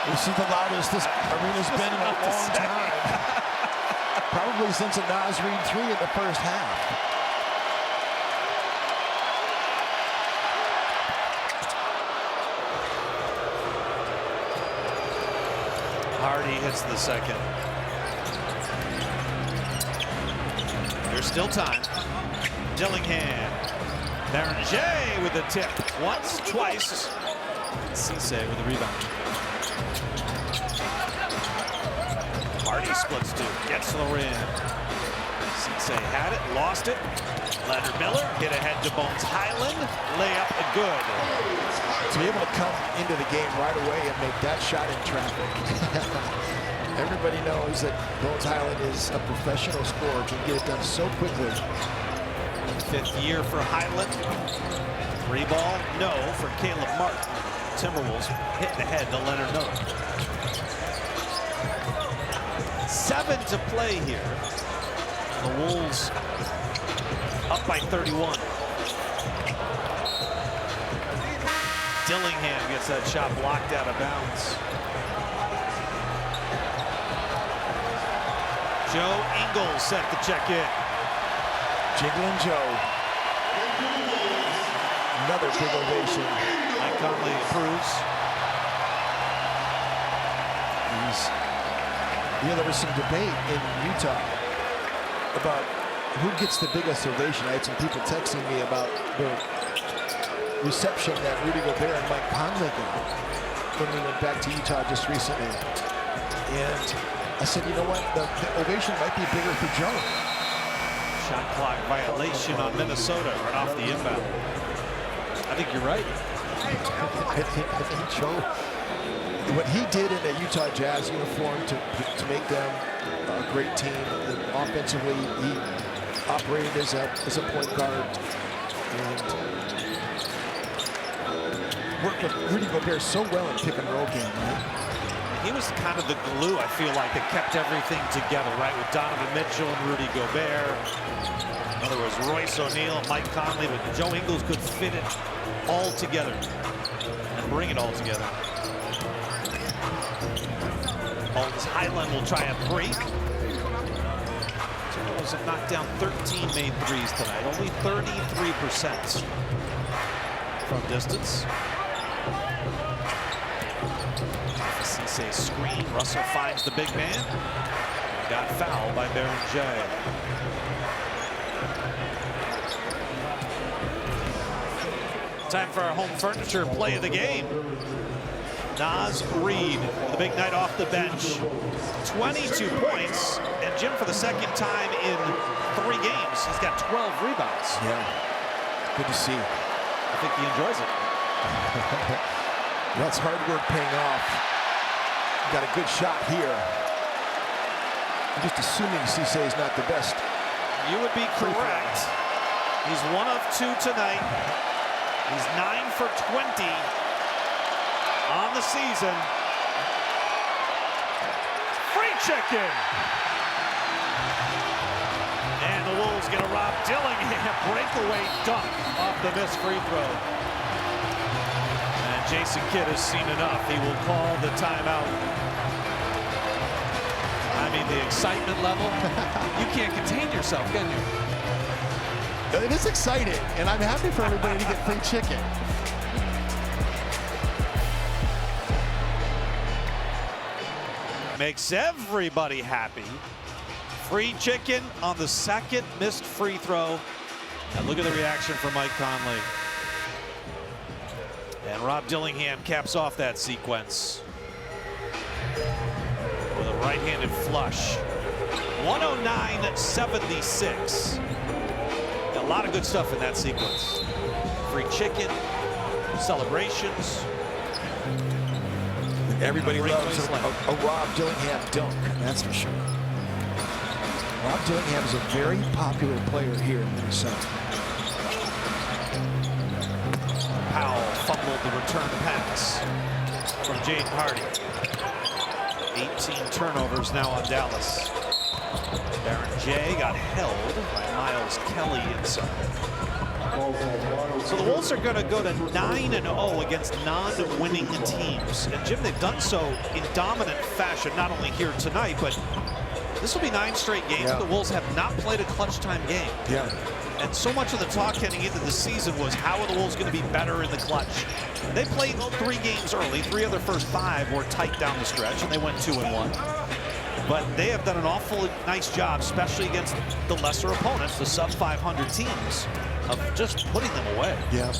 This is the loudest this arena's been in a long time. Probably since a Naz Reid 3 in the first half. Hardy hits the second. There's still time. Dillingham. Beringer with the tip. Once, twice. Cisse with the rebound. Hardy splits 2. Gets to the rim. Cisse had it, lost it. Leonard Miller hit ahead to Bones Highland. Layup good. To be able to come into the game right away and make that shot in traffic. Everybody knows that Bones Highland is a professional scorer, can get it done so quickly. 5th year for Highland. 3 ball, no for Caleb Martin. Timberwolves hitting ahead to Leonard Miller. 7 to play here. The Wolves up by 31. Dillingham gets that shot blocked out of bounds. Joe Ingles set the check in. Jiggling Joe. Another big ovation. Mike Conley approves. There was some debate in Utah about who gets the biggest ovation. I had some people texting me about the reception that Rudy Gobert and Mike Conley got when we went back to Utah just recently. And I said, you know what? The ovation might be bigger for Joe. Shot clock violation on Minnesota right off the inbound. I think you're right. I think Joe, what he did in the Utah Jazz uniform to make them a great team, and offensively he operated as a point guard and worked with Rudy Gobert so well in pick and roll game, right? He he was kind of the glue, I feel like, that kept everything together, right? With Donovan Mitchell and Rudy Gobert. In other words, Royce O'Neal, Mike Conley, but Joe Ingles could fit it all together and bring it all together. Holmes Highland will try a three. Timberwolves have knocked down 13 made threes tonight, only 33% from distance. Cisse screen, Russell finds the big man. Got fouled by Baron J. Time for our home furniture play of the game. Naz Reid, the big night off the bench. 22 points, and Jim, for the second time in 3 games, he's got 12 rebounds. Yeah, good to see. I think he enjoys it. That's hard work paying off. Got a good shot here. I'm just assuming Cisse is not the best. You would be correct. He's 1 of 2 tonight. He's 9 for 20 on the season. Free chicken. And the Wolves get a Rob Dillingham breakaway dunk off the missed free throw. And Jason Kidd has seen enough. He will call the timeout. I mean, the excitement level, you can't contain yourself, can you? It is exciting, and I'm happy for everybody to get free chicken. Makes everybody happy. Free chicken on the second missed free throw. And look at the reaction from Mike Conley. And Rob Dillingham caps off that sequence with a right-handed flush. 109-76. A lot of good stuff in that sequence. Free chicken, celebrations. Everybody loves a Rob Dillingham dunk, that's for sure. Rob Dillingham is a very popular player here in Minnesota. Powell fumbled the return pass from Jaden Hardy. 18 turnovers now on Dallas. Baron J got held by Miles Kelly inside. So the Wolves are going to go to 9-0 against non-winning teams. And Jim, they've done so in dominant fashion, not only here tonight, but this will be 9 straight games. Yeah. The Wolves have not played a clutch time game. Yeah. And so much of the talk heading into the season was, how are the Wolves going to be better in the clutch? They played 3 games early. 3 of their first 5 were tight down the stretch, and they went 2-1. But they have done an awful nice job, especially against the lesser opponents, the sub-500 teams, of just putting them away. Yeah,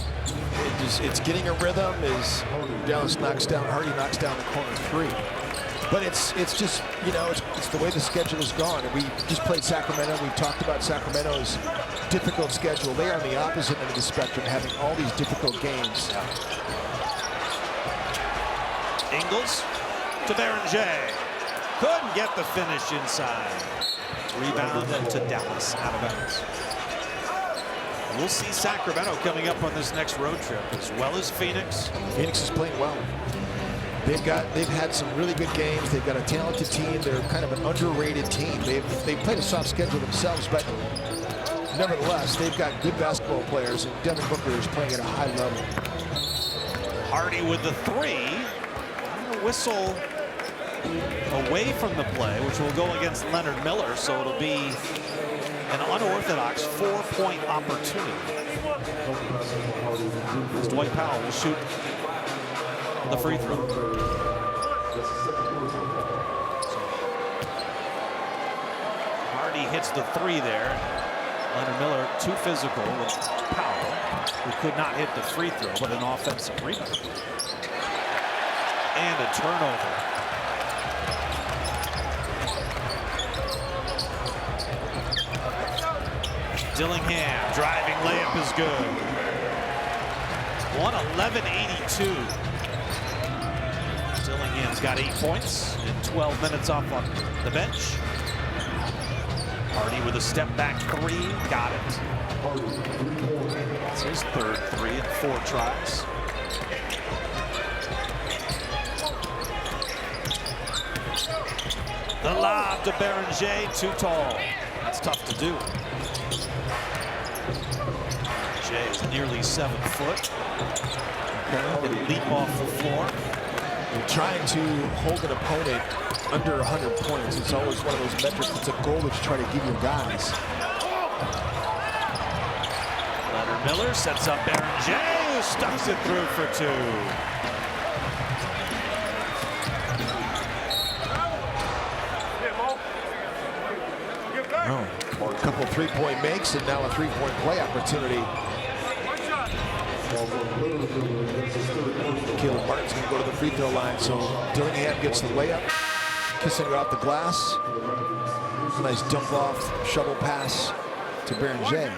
it's getting a rhythm as Dallas knocks down, Hardy knocks down the corner 3. But it's just, you know, it's the way the schedule has gone. And we just played Sacramento. We talked about Sacramento's difficult schedule. They are on the opposite end of the spectrum, having all these difficult games. Ingles to Baron J. Couldn't get the finish inside. Rebound to Dallas, out of bounds. We'll see Sacramento coming up on this next road trip, as well as Phoenix. Phoenix is playing well. They've had some really good games. They've got a talented team. They're kind of an underrated team. They've played a soft schedule themselves, but nevertheless, they've got good basketball players, and Devin Booker is playing at a high level. Hardy with the 3. A whistle away from the play, which will go against Leonard Miller, so it'll be an unorthodox 4-point opportunity. As Dwight Powell will shoot the free throw. Hardy hits the 3 there. Leonard Miller too physical with Powell, who could not hit the free throw, but an offensive rebound. And a turnover. Dillingham driving layup is good. 111-82. Dillingham's got 8 points in 12 minutes off on the bench. Hardy with a step back 3, got it. It's his 3rd 3 in 4 tries. The lob to Beranger, too tall. That's tough to do. Jay is nearly 7 foot. He'll leap off the floor. You're trying to hold an opponent under 100 points. It's always one of those metrics. It's a goal that you try to give your guys. Leonard Miller sets up Beranger, who stuffs it through for 2. Oh, a couple 3-point makes and now a 3-point play opportunity. Caleb Martin's going to go to the free throw line, so Dillingham gets the layup, kissing her off the glass. Nice dump off, shovel pass to Beranger.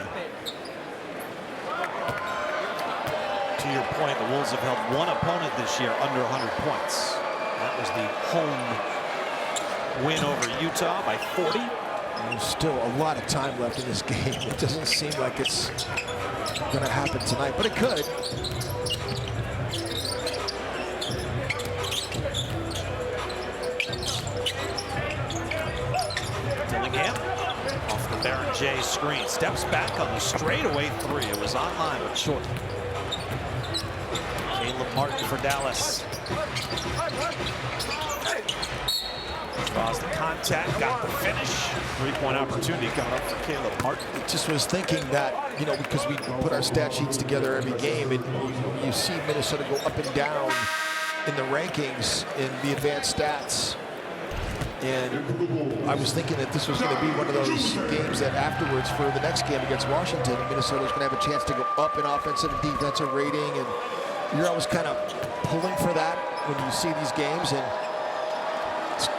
To your point, the Wolves have held one opponent this year under 100 points. That was the home win over Utah by 40. There's still a lot of time left in this game. It doesn't seem like it's going to happen tonight, but it could. Dillingham off the Beranger screen. Steps back on the straightaway 3. It was online but short. Caleb Martin for Dallas. Draws the contact, got the finish. 3-point opportunity coming up for Caleb Martin. I just was thinking that, you know, because we put our stat sheets together every game, and you see Minnesota go up and down in the rankings in the advanced stats. And I was thinking that this was going to be one of those games that afterwards for the next game against Washington, Minnesota's going to have a chance to go up in offensive and defensive rating. And you're always kind of pulling for that when you see these games. And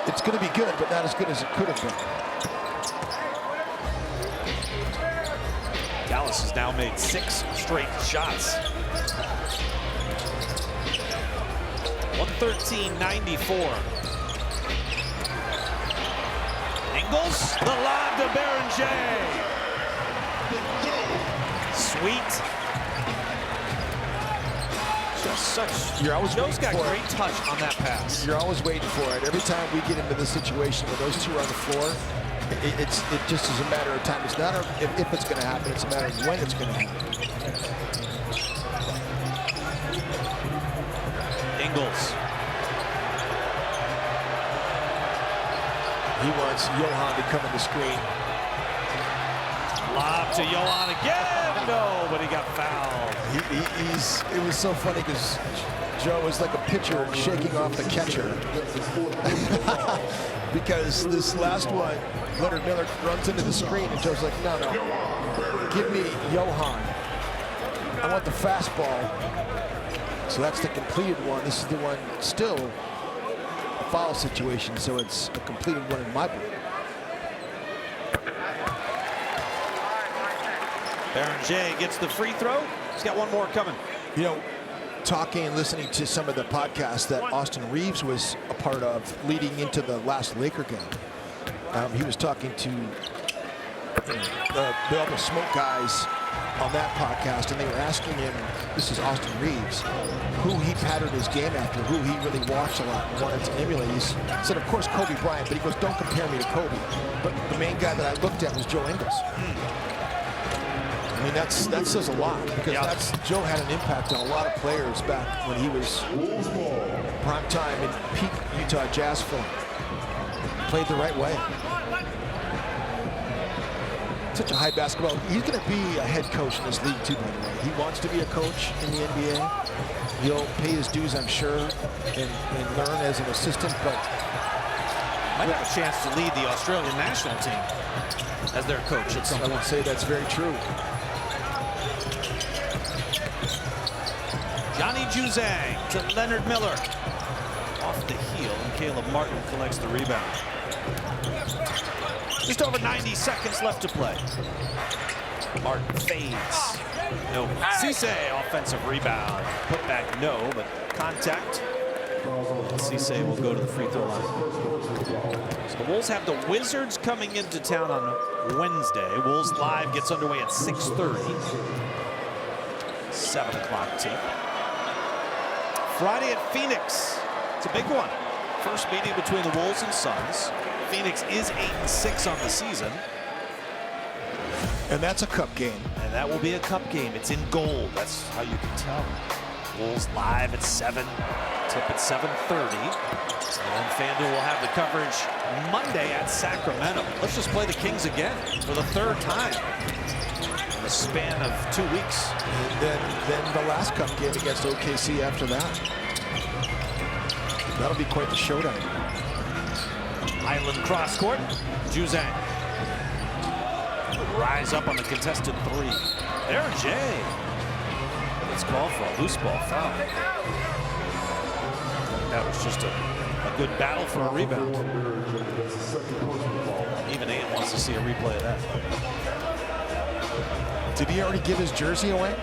it's going to be good, but not as good as it could have been. Dallas has now made 6 straight shots. 113-94. Ingles, the lob to Beranger. Sweet. Just such. You're always Joe's got waiting for great touch on that pass. You're always waiting for it. Every time we get into this situation where those two are on the floor, it just is a matter of time. It's not if it's going to happen. It's a matter of when it's going to happen. Ingles. He wants Johan to come in the screen. Lob to Johan again. No, but he got fouled. It was so funny because Joe was like a pitcher shaking off the catcher. Because this last one, Leonard Miller runs into the screen and Joe's like, no, give me Johan. I want the fastball. So that's the completed one. This is the one still a foul situation, so it's a completed one in my book. Beranger gets the free throw. He's got one more coming. You know, talking and listening to some of the podcasts that Austin Reeves was a part of leading into the last Laker game. He was talking to the other smoke guys on that podcast, and they were asking him, this is Austin Reeves, who he patterned his game after, who he really watched a lot and wanted to emulate. He said, of course, Kobe Bryant, but he goes, don't compare me to Kobe. But the main guy that I looked at was Joe Ingles. I mean, that says a lot, because Joe had an impact on a lot of players back when he was prime time in peak Utah Jazz form. Played the right way. Such a high basketball. He's going to be a head coach in this league too, by the way. He wants to be a coach in the NBA. He'll pay his dues, I'm sure, and learn as an assistant, but might have a chance to lead the Australian national team as their coach at some point. I would say that's very true. Johnny Juzang to Leonard Miller. Off the heel, and Caleb Martin collects the rebound. Just over 90 seconds left to play. Martin fades. No. Cisse, offensive rebound. Put back, no, but contact. Cisse will go to the free throw line. So the Wolves have the Wizards coming into town on Wednesday. Wolves Live gets underway at 6:30. 7 o'clock tip. Friday at Phoenix. It's a big one. First meeting between the Wolves and Suns. Phoenix is 8-6 on the season. And that's a cup game. And that will be a cup game. It's in gold. That's how you can tell. Wolves live at 7. Tip at 7:30. And FanDuel will have the coverage Monday at Sacramento. Let's just play the Kings again for the 3rd time in the span of 2 weeks. And then the last cup game against OKC after that. That'll be quite the showdown. Highland cross court. Juzang. Rise up on the contested 3. There, Jay. It's called for a loose ball foul. That was just a good battle for a rebound. Even Ian wants to see a replay of that. Did he already give his jersey away?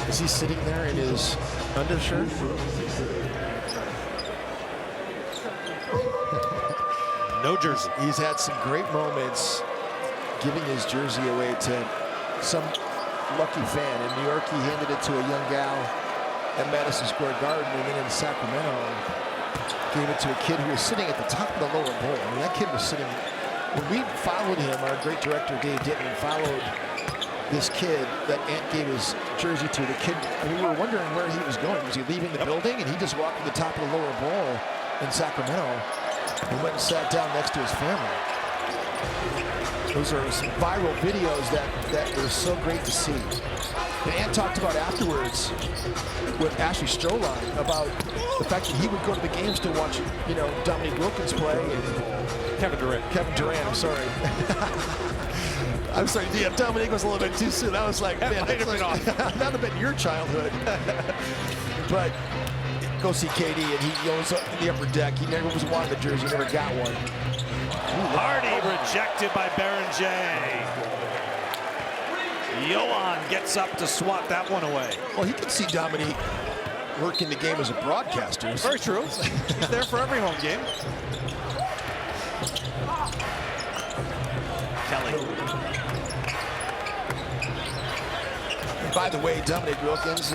Is he sitting there in his undershirt? No jersey. He's had some great moments giving his jersey away to some lucky fan. In New York, he handed it to a young gal at Madison Square Garden, and then in Sacramento, gave it to a kid who was sitting at the top of the lower bowl. I mean, that kid was sitting. When we followed him, our great director Dave Ditton followed this kid that Ant gave his jersey to. The kid, I mean, we were wondering where he was going. Was he leaving the building? And he just walked to the top of the lower bowl in Sacramento and went and sat down next to his family. Those are some viral videos that were so great to see. And Ant talked about afterwards with Ashley Stroline about the fact that he would go to the games to watch, you know, Dominique Wilkins play and Kevin Durant. I'm sorry. I'm sorry, yeah, Dominique was a little bit too soon. I was like, man, that would have been your childhood. But go see KD, and he goes up in the upper deck. He never was wanted the jersey, never got one. Hardy rejected by Berenger. Johan gets up to swat that one away. Well, he can see Dominique working the game as a broadcaster. Very true. He's there for every home game. Kelly. By the way, Dominique Wilkins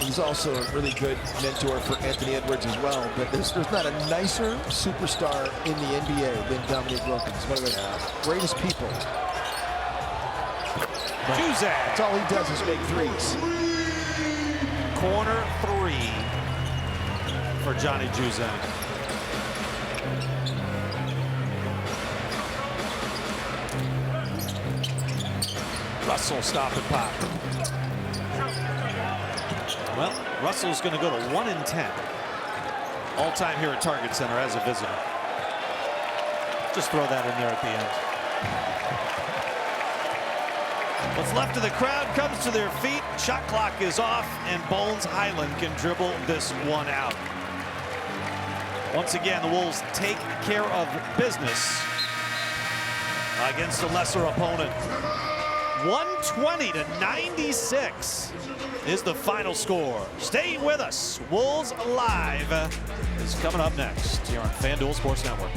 he's also a really good mentor for Anthony Edwards as well. But there's not a nicer superstar in the NBA than Dominique Wilkins. One of the greatest people. Juzang. That's all he does is make threes. Corner 3 for Johnny Juzang. Russell stop and pop. Well, Russell's going to go to 1-10. All-time here at Target Center as a visitor. Just throw that in there at the end. What's left of the crowd comes to their feet. Shot clock is off, and Bones Highland can dribble this one out. Once again, the Wolves take care of business against a lesser opponent. 120-96 is the final score. Stay with us. Wolves Live is coming up next here on FanDuel Sports Network.